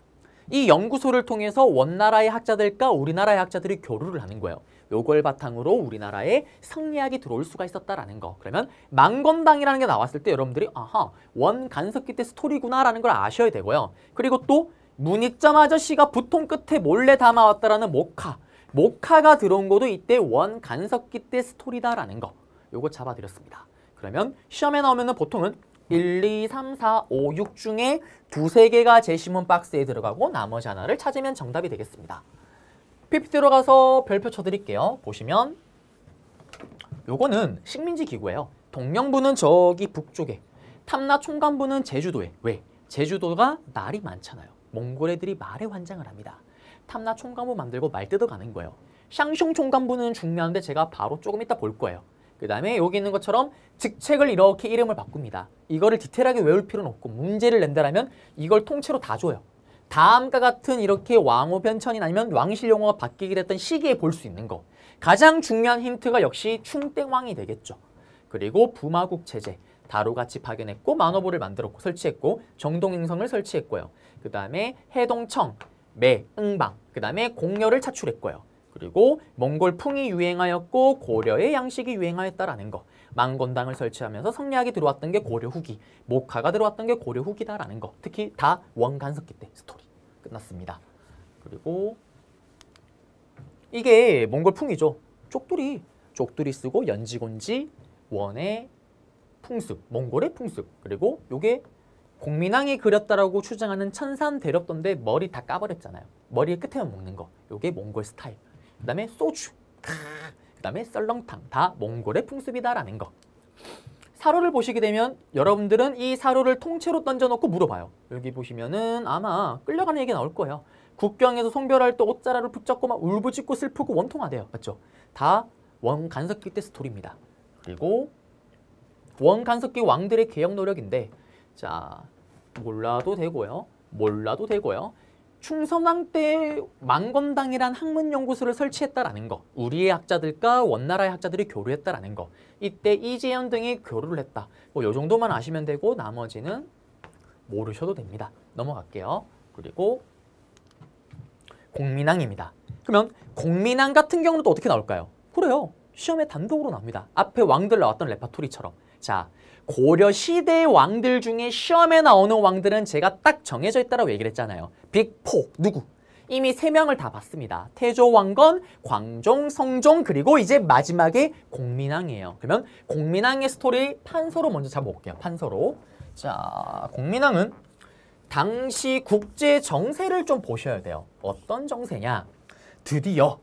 이 연구소를 통해서 원나라의 학자들과 우리나라의 학자들이 교류를 하는 거예요. 요걸 바탕으로 우리나라에 성리학이 들어올 수가 있었다라는 거. 그러면 망건당이라는 게 나왔을 때 여러분들이 아하, 원 간섭기 때 스토리구나라는 걸 아셔야 되고요. 그리고 또 문익점 아저씨가 부통 끝에 몰래 담아왔다라는 모카가 들어온 것도 이때 원 간섭기 때 스토리다라는 거. 요거 잡아드렸습니다. 그러면 시험에 나오면은 보통은 1, 2, 3, 4, 5, 6 중에 2, 3개가 제시문 박스에 들어가고 나머지 하나를 찾으면 정답이 되겠습니다. PPT 들어가서 별표 쳐드릴게요. 보시면 요거는 식민지 기구예요. 동령부는 저기 북쪽에, 탐나 총관부는 제주도에. 왜? 제주도가 말이 많잖아요. 몽골 애들이 말에 환장을 합니다. 탐나 총관부 만들고 말 뜯어가는 거예요. 샹숑 총관부는 중요한데 제가 바로 조금 이따 볼 거예요. 그 다음에 여기 있는 것처럼 직책을 이렇게 이름을 바꿉니다. 이거를 디테일하게 외울 필요는 없고 문제를 낸다라면 이걸 통째로 다 줘요. 다음과 같은 이렇게 왕호 변천이 아니면 왕실 용어가 바뀌게 됐던 시기에 볼 수 있는 거. 가장 중요한 힌트가 역시 충땡왕이 되겠죠. 그리고 부마국 체제, 다루같이 파견했고 만호부를 만들었고 설치했고 정동행성을 설치했고요. 그 다음에 해동청, 매, 응방, 그 다음에 공려를 차출했고요. 그리고 몽골풍이 유행하였고 고려의 양식이 유행하였다라는 거. 망건당을 설치하면서 성리학이 들어왔던 게 고려 후기, 목화가 들어왔던 게 고려 후기다라는 거. 특히 다 원간석기 때 스토리 끝났습니다. 그리고 이게 몽골풍이죠. 쪽두리 쓰고 연지곤지, 원의 풍습, 몽골의 풍습. 그리고 요게 공민왕이 그렸다라고 추정하는 천산대렵도인데 머리 다 까버렸잖아요. 머리 끝에만 먹는 거. 요게 몽골 스타일. 그 다음에 소주, 그 다음에 썰렁탕. 다 몽골의 풍습이다라는 거. 사료를 보시게 되면 여러분들은 이 사료를 통째로 던져놓고 물어봐요. 여기 보시면은 아마 끌려가는 얘기 나올 거예요. 국경에서 송별할 때 옷자락을 붙잡고 막 울부짖고 슬프고 원통하대요. 맞죠? 다 원간석기 때 스토리입니다. 그리고 원간석기 왕들의 개혁 노력인데 자 몰라도 되고요. 충선왕 때 망건당이란 학문연구소를 설치했다라는 거. 우리의 학자들과 원나라의 학자들이 교류했다라는 거. 이때 이재현 등이 교류를 했다. 뭐 요 정도만 아시면 되고 나머지는 모르셔도 됩니다. 넘어갈게요. 그리고 공민왕입니다. 그러면 공민왕 같은 경우는 또 어떻게 나올까요? 그래요. 시험에 단독으로 나옵니다. 앞에 왕들 나왔던 레파토리처럼. 자, 고려 시대의 왕들 중에 시험에 나오는 왕들은 제가 딱 정해져 있다고 얘기를 했잖아요. 빅4 누구? 이미 3명을 다 봤습니다. 태조 왕건, 광종, 성종, 그리고 이제 마지막에 공민왕이에요. 그러면 공민왕의 스토리 판서로 먼저 잡아볼게요. 판서로. 자, 공민왕은 당시 국제 정세를 좀 보셔야 돼요. 어떤 정세냐? 드디어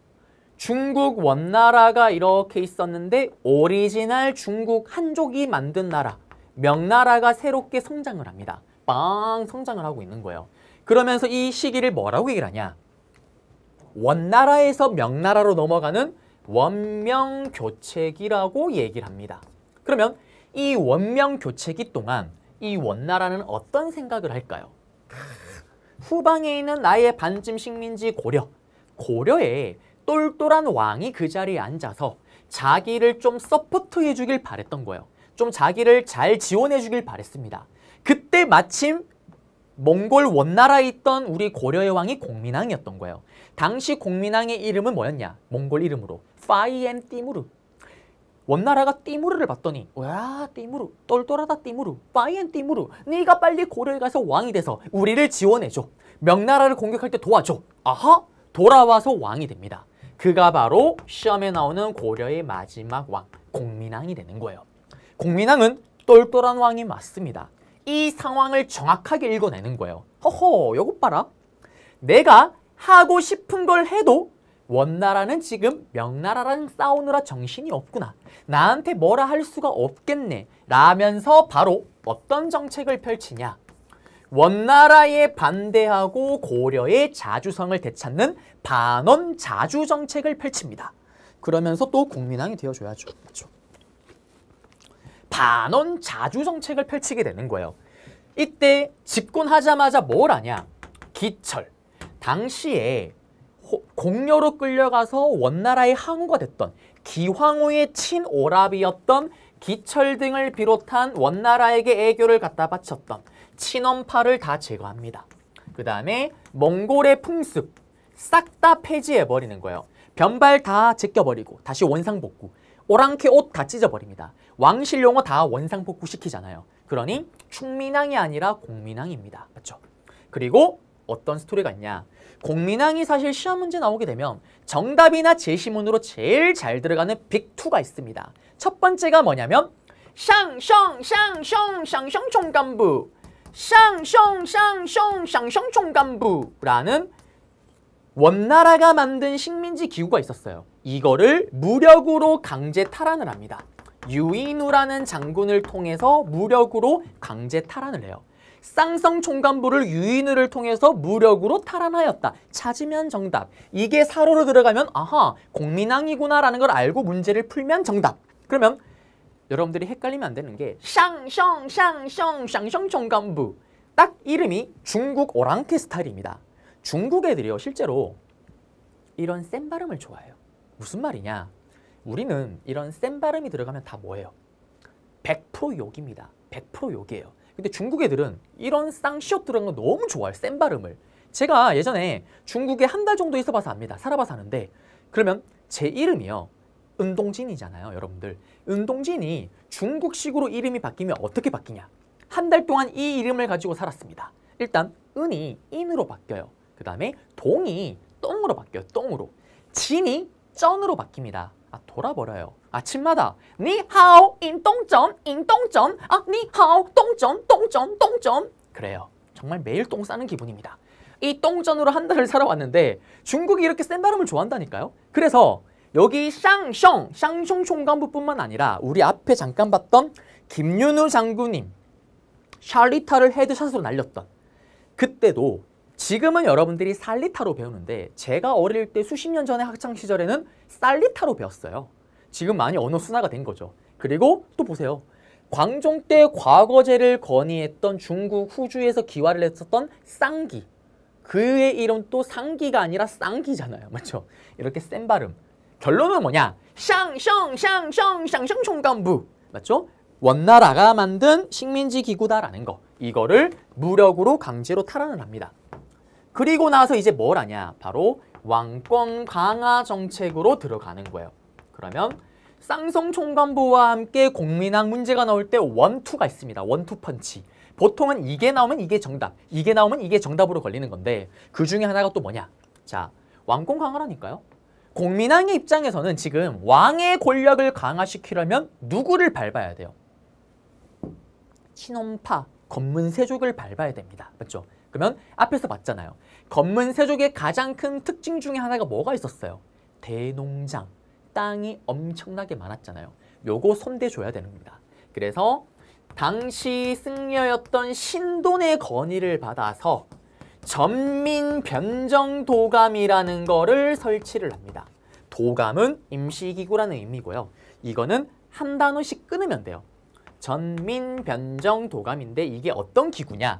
중국 원나라가 이렇게 있었는데 오리지널 중국 한족이 만든 나라 명나라가 새롭게 성장을 합니다. 빵 성장을 하고 있는 거예요. 그러면서 이 시기를 뭐라고 얘기를 하냐? 원나라에서 명나라로 넘어가는 원명교체기라고 얘기를 합니다. 그러면 이 원명교체기 동안 이 원나라는 어떤 생각을 할까요? 후방에 있는 나의 반쯤 식민지 고려에 똘똘한 왕이 그 자리에 앉아서 자기를 좀 서포트해 주길 바랬던 거예요. 좀 자기를 잘 지원해 주길 바랬습니다. 그때 마침 몽골 원나라에 있던 우리 고려의 왕이 공민왕이었던 거예요. 당시 공민왕의 이름은 뭐였냐? 몽골 이름으로 파이엔 띠무르. 원나라가 띠무르를 봤더니 와 띠무르 똘똘하다 띠무르 파이엔 띠무르 네가 빨리 고려에 가서 왕이 돼서 우리를 지원해줘. 명나라를 공격할 때 도와줘. 아하 돌아와서 왕이 됩니다. 그가 바로 시험에 나오는 고려의 마지막 왕 공민왕이 되는 거예요. 공민왕은 똘똘한 왕이 맞습니다. 이 상황을 정확하게 읽어내는 거예요. 허허 요것 봐라. 내가 하고 싶은 걸 해도 원나라는 지금 명나라랑 싸우느라 정신이 없구나. 나한테 뭐라 할 수가 없겠네. 라면서 바로 어떤 정책을 펼치냐. 원나라에 반대하고 고려의 자주성을 되찾는 반원 자주 정책을 펼칩니다. 그러면서 또 국민왕이 되어줘야죠. 그렇죠? 반원 자주 정책을 펼치게 되는 거예요. 이때 집권하자마자 뭘 하냐? 기철. 당시에 공려로 끌려가서 원나라의 항우가 됐던 기황후의 친오랍이었던 기철 등을 비롯한 원나라에게 애교를 갖다 바쳤던 친원파를 다 제거합니다. 그 다음에 몽골의 풍습 싹 다 폐지해버리는 거예요. 변발 다 제껴버리고 다시 원상복구. 오랑캐 옷 다 찢어버립니다. 왕실 용어 다 원상복구 시키잖아요. 그러니 충민왕이 아니라 공민왕입니다. 맞죠? 그리고 어떤 스토리가 있냐. 공민왕이 사실 시험 문제 나오게 되면 정답이나 제시문으로 제일 잘 들어가는 빅2가 있습니다. 첫 번째가 뭐냐면 샹숑총간부 샹숑총간부라는 원나라가 만든 식민지 기구가 있었어요. 이거를 무력으로 강제 탈환을 합니다. 유인우라는 장군을 통해서 무력으로 강제 탈환을 해요. 쌍성총간부를 유인우를 통해서 무력으로 탈환하였다. 찾으면 정답. 이게 사로로 들어가면 아하 공민왕이구나 라는 걸 알고 문제를 풀면 정답. 그러면 여러분들이 헷갈리면 안 되는 게 샹숑숑숑숑숑총관부 딱 이름이 중국 오랑캐 스타일입니다. 중국 애들이요 실제로 이런 센 발음을 좋아해요. 무슨 말이냐? 우리는 이런 센 발음이 들어가면 다 뭐예요? 100% 욕입니다. 100% 욕이에요. 근데 중국 애들은 이런 쌍시옷 들어간 거 너무 좋아해요. 센 발음을. 제가 예전에 중국에 한 달 정도 있어봐서 압니다. 살아봐서 아는데 그러면 제 이름이요. 은동진이잖아요. 여러분들. 은동진이 중국식으로 이름이 바뀌면 어떻게 바뀌냐? 한 달 동안 이 이름을 가지고 살았습니다. 일단 은이 인으로 바뀌어요. 그 다음에 동이 똥으로 바뀌어요. 똥으로. 진이 쩐으로 바뀝니다. 돌아버려요. 아침마다 니하오 인똥전 인똥전 니하오 똥전 똥전 똥전 그래요. 정말 매일 똥 싸는 기분입니다. 이 똥전으로 한 달을 살아왔는데 중국이 이렇게 센 발음을 좋아한다니까요. 그래서 여기 샹숑 총관부뿐만 아니라 우리 앞에 잠깐 봤던 김윤우 장군님 샬리타를 헤드샷으로 날렸던 그때도 지금은 여러분들이 살리타로 배우는데 제가 어릴 때 수십 년 전에 학창시절에는 살리타로 배웠어요. 지금 많이 언어 순화가 된 거죠. 그리고 또 보세요. 광종 때 과거제를 건의했던 중국 후주에서 기화를 했었던 쌍기. 그의 이름 또 상기가 아니라 쌍기잖아요. 맞죠? 이렇게 센 발음. 결론은 뭐냐? 샹숑총관부. 맞죠? 원나라가 만든 식민지 기구다라는 거. 이거를 무력으로 강제로 탈환을 합니다. 그리고 나서 이제 뭘 하냐? 바로 왕권 강화 정책으로 들어가는 거예요. 그러면 쌍성총관부와 함께 공민학 문제가 나올 때 원투가 있습니다. 원투 펀치. 보통은 이게 나오면 이게 정답, 이게 나오면 이게 정답으로 걸리는 건데 그 중에 하나가 또 뭐냐? 자, 왕권 강화라니까요. 공민왕의 입장에서는 지금 왕의 권력을 강화시키려면 누구를 밟아야 돼요? 친원파, 건문세족을 밟아야 됩니다. 맞죠? 그러면 앞에서 봤잖아요. 건문세족의 가장 큰 특징 중에 하나가 뭐가 있었어요? 대농장, 땅이 엄청나게 많았잖아요. 요거 손대줘야 되는 겁니다. 그래서 당시 승려였던 신돈의 건의를 받아서 전민변정도감이라는 거를 설치를 합니다. 도감은 임시기구라는 의미고요. 이거는 한 단어씩 끊으면 돼요. 전민변정도감인데 이게 어떤 기구냐?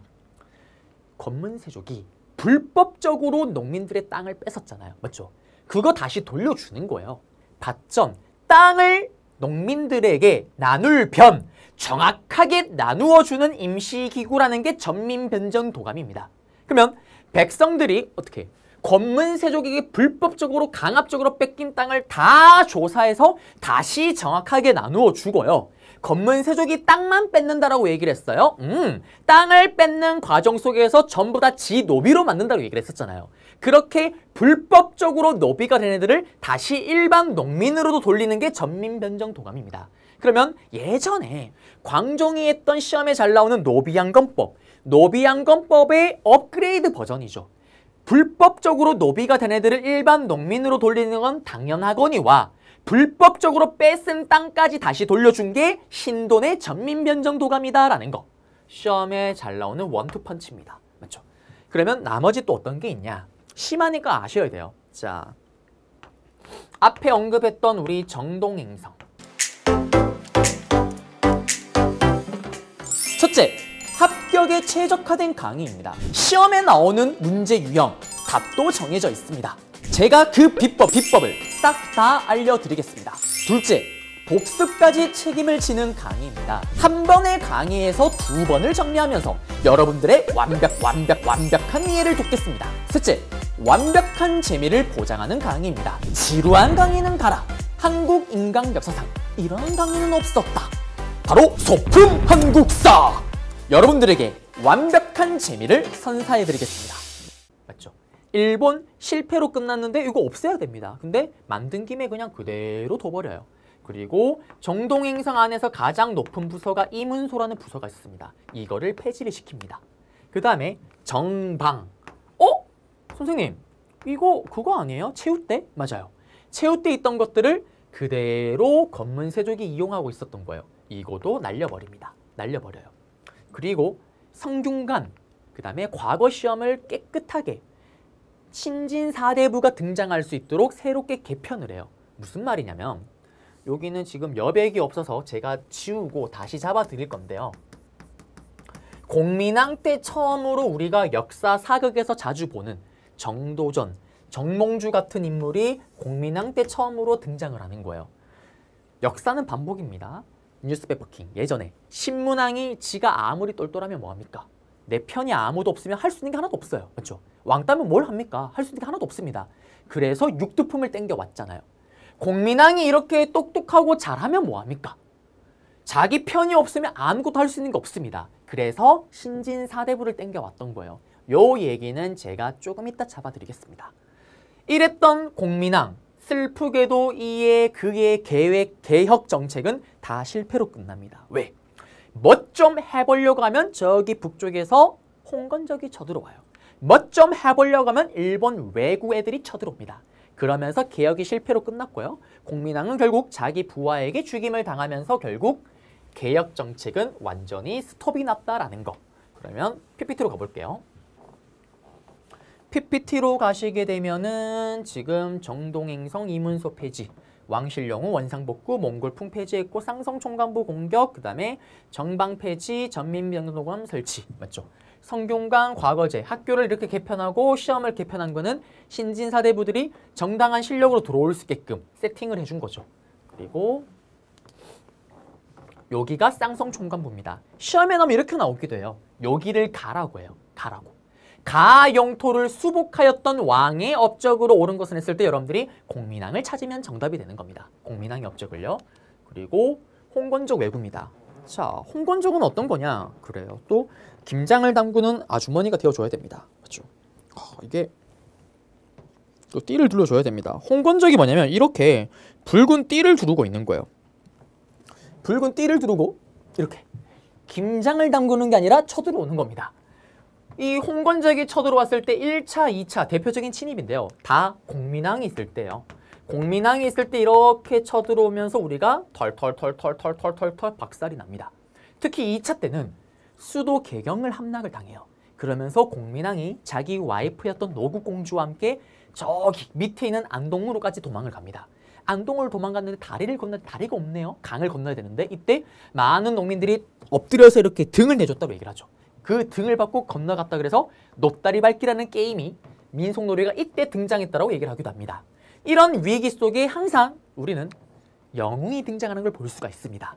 건문세족이 불법적으로 농민들의 땅을 뺏었잖아요. 맞죠? 그거 다시 돌려주는 거예요. 밭전, 땅을 농민들에게 나눌 변, 정확하게 나누어주는 임시기구라는 게 전민변정도감입니다. 그러면 백성들이 어떻게 건문세족에게 불법적으로 강압적으로 뺏긴 땅을 다 조사해서 다시 정확하게 나누어 주고요. 건문세족이 땅만 뺏는다라고 얘기를 했어요. 땅을 뺏는 과정 속에서 전부 다 지 노비로 만든다고 얘기를 했었잖아요. 그렇게 불법적으로 노비가 된 애들을 다시 일반 농민으로도 돌리는 게 전민변정도감입니다. 그러면 예전에 광종이 했던 시험에 잘 나오는 노비양건법, 노비양건법의 업그레이드 버전이죠. 불법적으로 노비가 된 애들을 일반 농민으로 돌리는 건 당연하거니와 불법적으로 뺏은 땅까지 다시 돌려준 게 신돈의 전민변정도감이다라는 거. 시험에 잘 나오는 원투펀치입니다. 맞죠? 그러면 나머지 또 어떤 게 있냐? 심하니까 아셔야 돼요. 자, 앞에 언급했던 우리 정동행성. 첫째, 합격에 최적화된 강의입니다. 시험에 나오는 문제 유형, 답도 정해져 있습니다. 제가 그 비법을 싹 다 알려드리겠습니다. 둘째, 복습까지 책임을 지는 강의입니다. 한 번의 강의에서 두 번을 정리하면서 여러분들의 완벽한 이해를 돕겠습니다. 셋째, 완벽한 재미를 보장하는 강의입니다. 지루한 강의는 가라. 한국 인간 역사상 이런 강의는 없었다. 바로 소품 한국사! 여러분들에게 완벽한 재미를 선사해드리겠습니다. 맞죠? 일본 실패로 끝났는데 이거 없애야 됩니다. 근데 만든 김에 그냥 그대로 둬버려요. 그리고 정동행성 안에서 가장 높은 부서가 이문소라는 부서가 있습니다. 이거를 폐지를 시킵니다. 그 다음에 정방. 선생님, 이거 그거 아니에요? 최후 때? 맞아요. 최후 때 있던 것들을 그대로 건문세족이 이용하고 있었던 거예요. 이거도 날려버립니다. 날려버려요. 그리고 성균관, 그 다음에 과거 시험을 깨끗하게 친진 4대부가 등장할 수 있도록 새롭게 개편을 해요. 무슨 말이냐면 여기는 지금 여백이 없어서 제가 지우고 다시 잡아 드릴 건데요. 공민왕 때 처음으로 우리가 역사 사극에서 자주 보는 정도전, 정몽주 같은 인물이 공민왕 때 처음으로 등장을 하는 거예요. 역사는 반복입니다. 뉴스페퍼킹 예전에 신문왕이 지가 아무리 똘똘하면 뭐합니까? 내 편이 아무도 없으면 할 수 있는 게 하나도 없어요. 그렇죠? 왕따면 뭘 합니까? 할 수 있는 게 하나도 없습니다. 그래서 육두품을 땡겨왔잖아요. 공민왕이 이렇게 똑똑하고 잘하면 뭐합니까? 자기 편이 없으면 아무것도 할 수 있는 게 없습니다. 그래서 신진사대부를 땡겨왔던 거예요. 요 얘기는 제가 조금 이따 잡아드리겠습니다. 이랬던 공민왕, 슬프게도 그의 계획, 개혁 정책은 다 실패로 끝납니다. 왜? 뭐 좀 해보려고 하면 저기 북쪽에서 홍건적이 쳐들어와요. 뭐 좀 해보려고 하면 일본 외구 애들이 쳐들어옵니다. 그러면서 개혁이 실패로 끝났고요. 공민왕은 결국 자기 부하에게 죽임을 당하면서 결국 개혁 정책은 완전히 스톱이 났다라는 거. 그러면 PPT로 가볼게요. PPT로 가시게 되면은 지금 정동행성 이문소 폐지, 왕실영우 원상복구, 몽골풍 폐지했고 쌍성 총관부 공격, 그 다음에 정방 폐지, 전민병도관 설치, 맞죠? 성균관 과거제, 학교를 이렇게 개편하고 시험을 개편한 거는 신진사대부들이 정당한 실력으로 들어올 수 있게끔 세팅을 해준 거죠. 그리고 여기가 쌍성 총관부입니다. 시험에 나오면 이렇게 나오기도 해요. 여기를 가라고 해요. 가라고. 가 영토를 수복하였던 왕의 업적으로 옳은 것을 했을 때 여러분들이 공민왕을 찾으면 정답이 되는 겁니다. 공민왕의 업적을요. 그리고 홍건적 왜구입니다. 자, 홍건적은 어떤 거냐? 그래요. 또 김장을 담그는 아주머니가 되어줘야 됩니다. 맞죠? 이게 또 띠를 둘러줘야 됩니다. 홍건적이 뭐냐면 이렇게 붉은 띠를 두르고 있는 거예요. 붉은 띠를 두르고 이렇게 김장을 담그는 게 아니라 쳐들어오는 겁니다. 이 홍건적이 쳐들어왔을 때 1차, 2차 대표적인 침입인데요. 다 공민왕이 있을 때예요. 공민왕이 있을 때 이렇게 쳐들어오면서 우리가 털 박살이 납니다. 특히 2차 때는 수도 개경을 함락을 당해요. 그러면서 공민왕이 자기 와이프였던 노국공주와 함께 저기 밑에 있는 안동으로까지 도망을 갑니다. 안동을 도망갔는데 다리를 건너야 다리가 없네요. 강을 건너야 되는데 이때 많은 농민들이 엎드려서 이렇게 등을 내줬다고 얘기를 하죠. 그 등을 받고 건너갔다 그래서 높다리 밟기라는 게임이 민속놀이가 이때 등장했다고 얘기를 하기도 합니다. 이런 위기 속에 항상 우리는 영웅이 등장하는 걸 볼 수가 있습니다.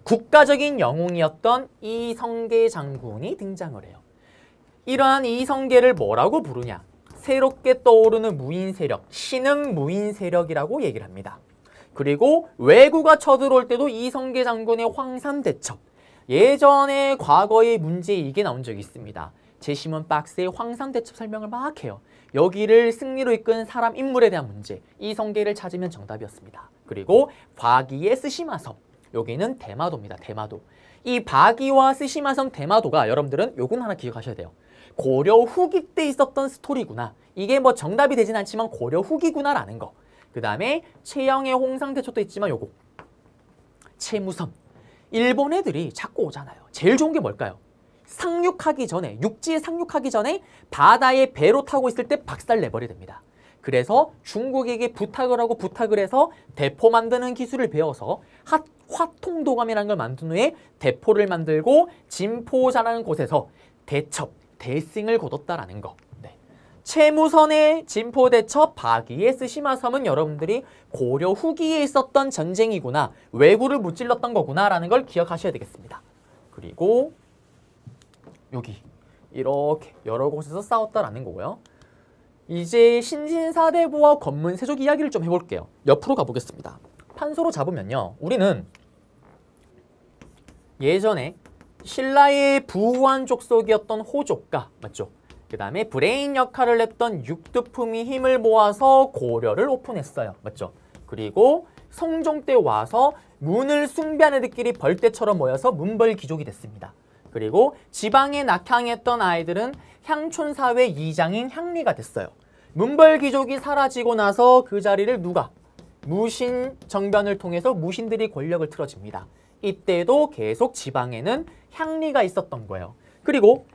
국가적인 영웅이었던 이성계 장군이 등장을 해요. 이러한 이성계를 뭐라고 부르냐? 새롭게 떠오르는 무인 세력, 신흥 무인 세력이라고 얘기를 합니다. 그리고 왜구가 쳐들어올 때도 이성계 장군의 황산대첩, 예전에 과거의 문제 이게 나온 적이 있습니다. 제시문 박스에 황산대첩 설명을 막 해요. 여기를 승리로 이끈 사람, 인물에 대한 문제, 이성계를 찾으면 정답이었습니다. 그리고 바기의 스시마섬, 여기는 대마도입니다. 대마도. 이 바기와 스시마섬 대마도가 여러분들은 요건 하나 기억하셔야 돼요. 고려 후기 때 있었던 스토리구나. 이게 뭐 정답이 되진 않지만 고려 후기구나라는 거. 그 다음에 최영의 홍상대첩도 있지만 요거 채무섬. 일본 애들이 자꾸 오잖아요. 제일 좋은 게 뭘까요? 상륙하기 전에, 육지에 상륙하기 전에 바다에 배로 타고 있을 때 박살 내버려야 됩니다. 그래서 중국에게 부탁을 해서 대포 만드는 기술을 배워서 화통도감이라는 걸 만든 후에 대포를 만들고 진포자라는 곳에서 대첩, 대승을 거뒀다라는 거. 네. 채무선의 진포대첩, 바기의 스시마섬은 여러분들이 고려 후기에 있었던 전쟁이구나, 왜구를 무찔렀던 거구나라는 걸 기억하셔야 되겠습니다. 그리고 여기 이렇게 여러 곳에서 싸웠다라는 거고요. 이제 신진사대부와 건문세족 이야기를 좀 해볼게요. 옆으로 가보겠습니다. 판소로 잡으면요, 우리는 예전에 신라의 부우한 족속이었던 호족가, 맞죠? 그 다음에 브레인 역할을 했던 육두품이 힘을 모아서 고려를 오픈했어요. 맞죠? 그리고 성종 때 와서 문을 숭배하는 애들끼리 벌떼처럼 모여서 문벌귀족이 됐습니다. 그리고 지방에 낙향했던 아이들은 향촌사회 이장인 향리가 됐어요. 문벌귀족이 사라지고 나서 그 자리를 누가? 무신정변을 통해서 무신들이 권력을 틀어집니다. 이때도 계속 지방에는 향리가 있었던 거예요. 그리고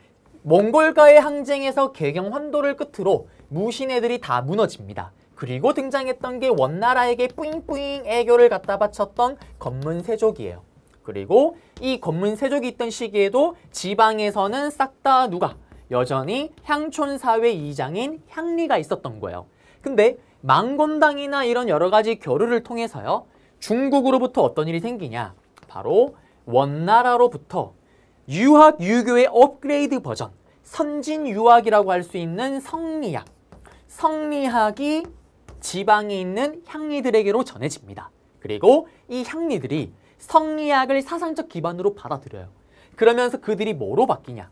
몽골과의 항쟁에서 개경 환도를 끝으로 무신 애들이 다 무너집니다. 그리고 등장했던 게 원나라에게 뿌잉뿌잉 애교를 갖다 바쳤던 검문세족이에요. 그리고 이 검문세족이 있던 시기에도 지방에서는 싹 다 누가? 여전히 향촌사회 이장인 향리가 있었던 거예요. 근데 망곤당이나 이런 여러 가지 교류를 통해서요. 중국으로부터 어떤 일이 생기냐? 바로 원나라로부터 유학, 유교의 업그레이드 버전, 선진 유학이라고 할 수 있는 성리학. 성리학이 지방에 있는 향리들에게로 전해집니다. 그리고 이 향리들이 성리학을 사상적 기반으로 받아들여요. 그러면서 그들이 뭐로 바뀌냐?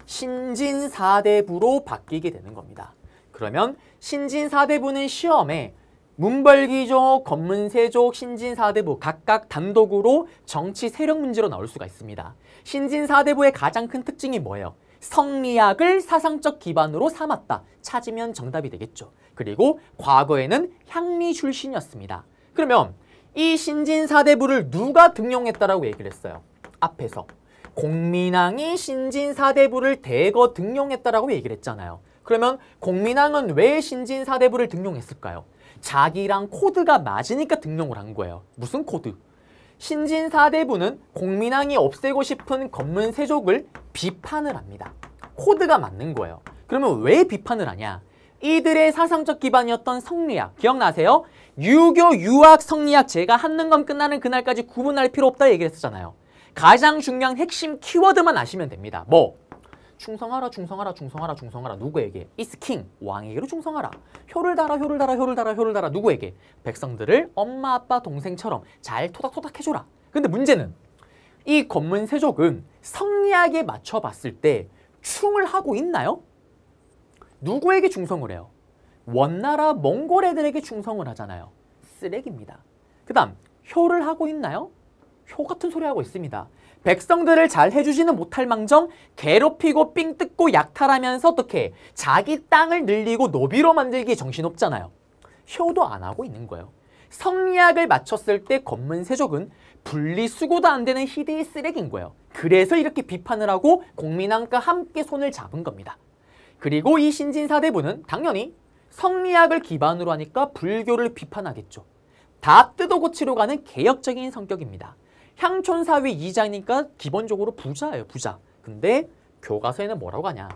신진사대부로 바뀌게 되는 겁니다. 그러면 신진사대부는 시험에 문벌귀족, 검문세족, 신진사대부 각각 단독으로 정치 세력 문제로 나올 수가 있습니다. 신진사대부의 가장 큰 특징이 뭐예요? 성리학을 사상적 기반으로 삼았다. 찾으면 정답이 되겠죠. 그리고 과거에는 향리 출신이었습니다. 그러면 이 신진사대부를 누가 등용했다라고 얘기를 했어요? 앞에서 공민왕이 신진사대부를 대거 등용했다라고 얘기를 했잖아요. 그러면 공민왕은 왜 신진사대부를 등용했을까요? 자기랑 코드가 맞으니까 등용을 한 거예요. 무슨 코드? 신진사대부는 공민왕이 없애고 싶은 검문세족을 비판을 합니다. 코드가 맞는 거예요. 그러면 왜 비판을 하냐? 이들의 사상적 기반이었던 성리학, 기억나세요? 유교, 유학, 성리학 제가 하는 건 끝나는 그날까지 구분할 필요 없다 얘기를 했었잖아요. 가장 중요한 핵심 키워드만 아시면 됩니다. 뭐? 충성하라, 충성하라, 충성하라, 충성하라. 누구에게? is king, 왕에게로 충성하라. 효를 달아, 효를 달아, 효를 달아, 효를 달아. 누구에게? 백성들을 엄마, 아빠, 동생처럼 잘 토닥토닥 해줘라. 근데 문제는 이 검문세족은 성리학에 맞춰봤을 때 충을 하고 있나요? 누구에게 충성을 해요? 원나라 몽골 애들에게 충성을 하잖아요. 쓰레기입니다. 그 다음 효를 하고 있나요? 효 같은 소리 하고 있습니다. 백성들을 잘 해주지는 못할 망정 괴롭히고 삥 뜯고 약탈하면서 어떻게 자기 땅을 늘리고 노비로 만들기 정신없잖아요. 효도 안 하고 있는 거예요. 성리학을 맞췄을 때 검문세족은 분리수거도 안 되는 희대의 쓰레기인 거예요. 그래서 이렇게 비판을 하고 공민왕과 함께 손을 잡은 겁니다. 그리고 이 신진사대부는 당연히 성리학을 기반으로 하니까 불교를 비판하겠죠. 다 뜯어고치러 가는 개혁적인 성격입니다. 향촌사회 이장이니까 기본적으로 부자예요, 부자. 근데 교과서에는 뭐라고 하냐?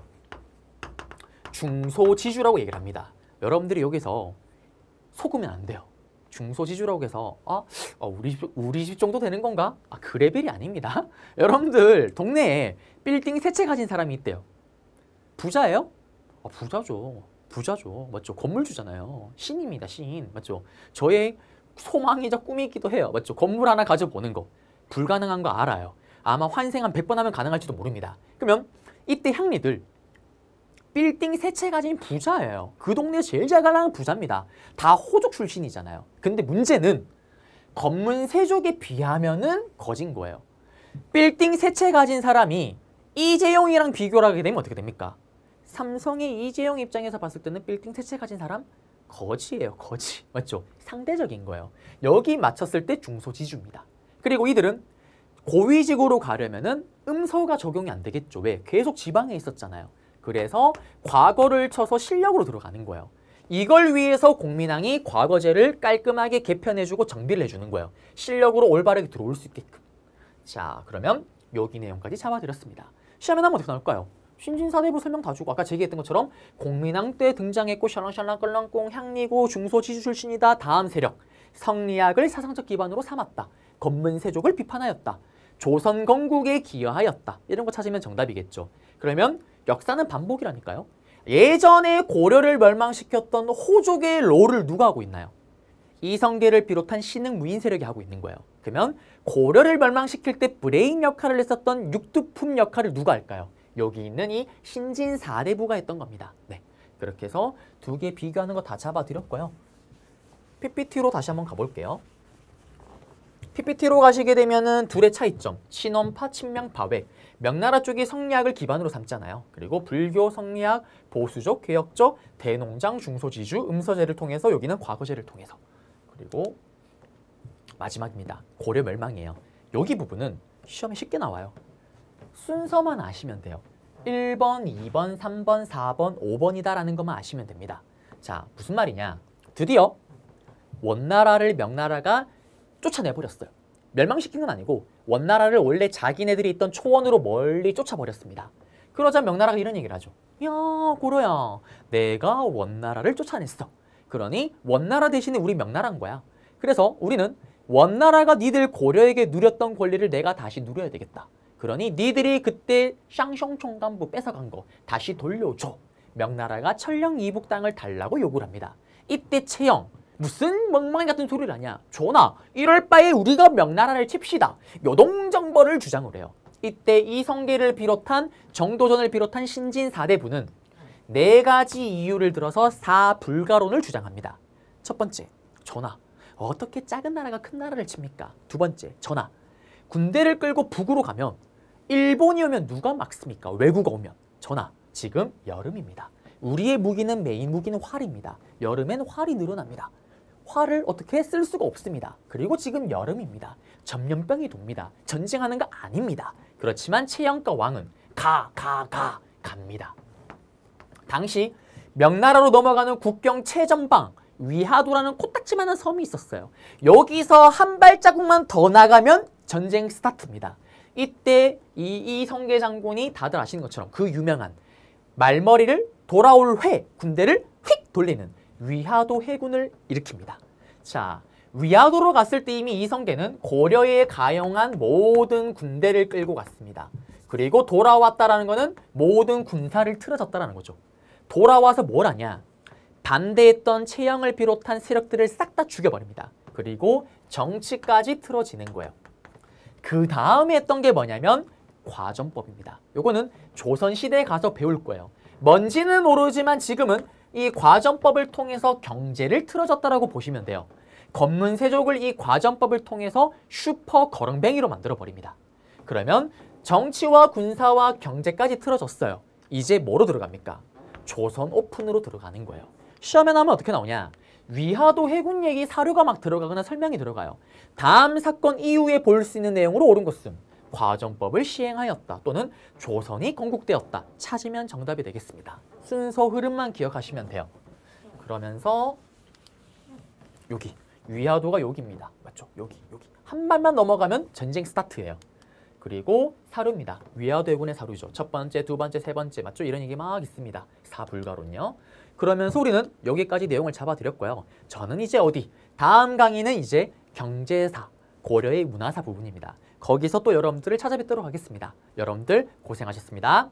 중소지주라고 얘기를 합니다. 여러분들이 여기서 속으면 안 돼요. 중소지주라고 해서 우리 집 정도 되는 건가? 그 레벨이 아닙니다. 여러분들 동네에 빌딩 3채 가진 사람이 있대요. 부자예요? 부자죠. 부자죠. 맞죠? 건물주잖아요. 신입니다. 신. 맞죠? 저의 소망이자 꿈이기도 해요. 맞죠? 건물 하나 가져보는 거. 불가능한 거 알아요. 아마 환생 한 100번 하면 가능할지도 모릅니다. 그러면 이때 향리들 빌딩 3채 가진 부자예요. 그 동네 제일 잘 가는 부자입니다. 다 호족 출신이잖아요. 근데 문제는 검문세족에 비하면은 거진 거예요. 빌딩 3채 가진 사람이 이재용이랑 비교를 하게 되면 어떻게 됩니까? 삼성의 이재용 입장에서 봤을 때는 빌딩 3채 가진 사람? 거지예요. 거지. 맞죠? 상대적인 거예요. 여기 맞췄을 때 중소지주입니다. 그리고 이들은 고위직으로 가려면은 음서가 적용이 안 되겠죠. 왜? 계속 지방에 있었잖아요. 그래서 과거를 쳐서 실력으로 들어가는 거예요. 이걸 위해서 공민왕이 과거제를 깔끔하게 개편해주고 정비를 해주는 거예요. 실력으로 올바르게 들어올 수 있게끔. 자, 그러면 여기 내용까지 잡아드렸습니다. 시험에 나면 어떻게 나올까요? 신진사대부 설명 다 주고 아까 제기했던 것처럼 공민왕 때 등장했고 샬랑샬랑 끌렁꽁 향리고 중소지주 출신이다. 다음 세력. 성리학을 사상적 기반으로 삼았다. 검문세족을 비판하였다. 조선 건국에 기여하였다. 이런 거 찾으면 정답이겠죠. 그러면 역사는 반복이라니까요. 예전에 고려를 멸망시켰던 호족의 롤을 누가 하고 있나요? 이성계를 비롯한 신흥 무인 세력이 하고 있는 거예요. 그러면 고려를 멸망시킬 때 브레인 역할을 했었던 육두품 역할을 누가 할까요? 여기 있는 이 신진사대부가 했던 겁니다. 네, 그렇게 해서 두 개 비교하는 거 다 잡아드렸고요. PPT로 다시 한번 가볼게요. PPT로 가시게 되면은 둘의 차이점, 친원파, 친명파 외 명나라 쪽이 성리학을 기반으로 삼잖아요. 그리고 불교, 성리학, 보수적, 개혁적, 대농장, 중소지주, 음서제를 통해서 여기는 과거제를 통해서. 그리고 마지막입니다. 고려 멸망이에요. 여기 부분은 시험에 쉽게 나와요. 순서만 아시면 돼요. 1번, 2번, 3번, 4번, 5번이다라는 것만 아시면 됩니다. 자, 무슨 말이냐? 드디어 원나라를 명나라가 쫓아내버렸어요. 멸망시킨 건 아니고 원나라를 원래 자기네들이 있던 초원으로 멀리 쫓아버렸습니다. 그러자 명나라가 이런 얘기를 하죠. 야, 고려야, 내가 원나라를 쫓아냈어. 그러니 원나라 대신에 우리 명나라인 거야. 그래서 우리는 원나라가 니들 고려에게 누렸던 권리를 내가 다시 누려야 되겠다. 그러니 니들이 그때 쌍숑총감부 뺏어간 거 다시 돌려줘. 명나라가 천령 이북 땅을 달라고 요구를 합니다. 이때 채영, 무슨 멍멍이 같은 소리를 하냐. 전하, 이럴 바에 우리가 명나라를 칩시다. 요동정벌을 주장을 해요. 이때 이성계를 비롯한 정도전을 비롯한 신진 4대부는 4가지 이유를 들어서 사불가론을 주장합니다. 첫 번째, 전하, 어떻게 작은 나라가 큰 나라를 칩니까? 두 번째, 전하, 군대를 끌고 북으로 가면 일본이 오면 누가 막습니까? 외구가 오면. 전하, 지금 여름입니다. 우리의 무기는 메인 무기는 활입니다. 여름엔 활이 늘어납니다. 활을 어떻게 쓸 수가 없습니다. 그리고 지금 여름입니다. 전염병이 돕니다. 전쟁하는 거 아닙니다. 그렇지만 채영과 왕은 갑니다. 당시 명나라로 넘어가는 국경 최전방 위하도라는 코딱지만한 섬이 있었어요. 여기서 한 발자국만 더 나가면 전쟁 스타트입니다. 이때 이성계 장군이 다들 아시는 것처럼 그 유명한 말머리를 돌아올 회, 군대를 휙 돌리는 위하도 해군을 일으킵니다. 자, 위하도로 갔을 때 이미 이성계는 고려에 가용한 모든 군대를 끌고 갔습니다. 그리고 돌아왔다라는 거는 모든 군사를 틀어졌다라는 거죠. 돌아와서 뭘 하냐? 반대했던 채영을 비롯한 세력들을 싹 다 죽여버립니다. 그리고 정치까지 틀어지는 거예요. 그 다음에 했던 게 뭐냐면 과전법입니다. 요거는 조선시대에 가서 배울 거예요. 뭔지는 모르지만 지금은 이 과전법을 통해서 경제를 틀어졌다라고 보시면 돼요. 검문세족을 이 과전법을 통해서 슈퍼 거렁뱅이로 만들어버립니다. 그러면 정치와 군사와 경제까지 틀어졌어요. 이제 뭐로 들어갑니까? 조선 오픈으로 들어가는 거예요. 시험에 나오면 어떻게 나오냐? 위하도 해군 얘기 사료가 막 들어가거나 설명이 들어가요. 다음 사건 이후에 볼 수 있는 내용으로 옳은 것은 과전법을 시행하였다 또는 조선이 건국되었다 찾으면 정답이 되겠습니다. 순서 흐름만 기억하시면 돼요. 그러면서 여기 위하도가 여기입니다. 맞죠? 여기 한 발만 넘어가면 전쟁 스타트예요. 그리고 사료입니다. 위하도 해군의 사료죠. 첫 번째, 두 번째, 세 번째 맞죠? 이런 얘기 막 있습니다. 사불가론요. 그러면서 우리는 여기까지 내용을 잡아드렸고요. 저는 이제 어디? 다음 강의는 이제 경제사, 고려의 문화사 부분입니다. 거기서 또 여러분들을 찾아뵙도록 하겠습니다. 여러분들 고생하셨습니다.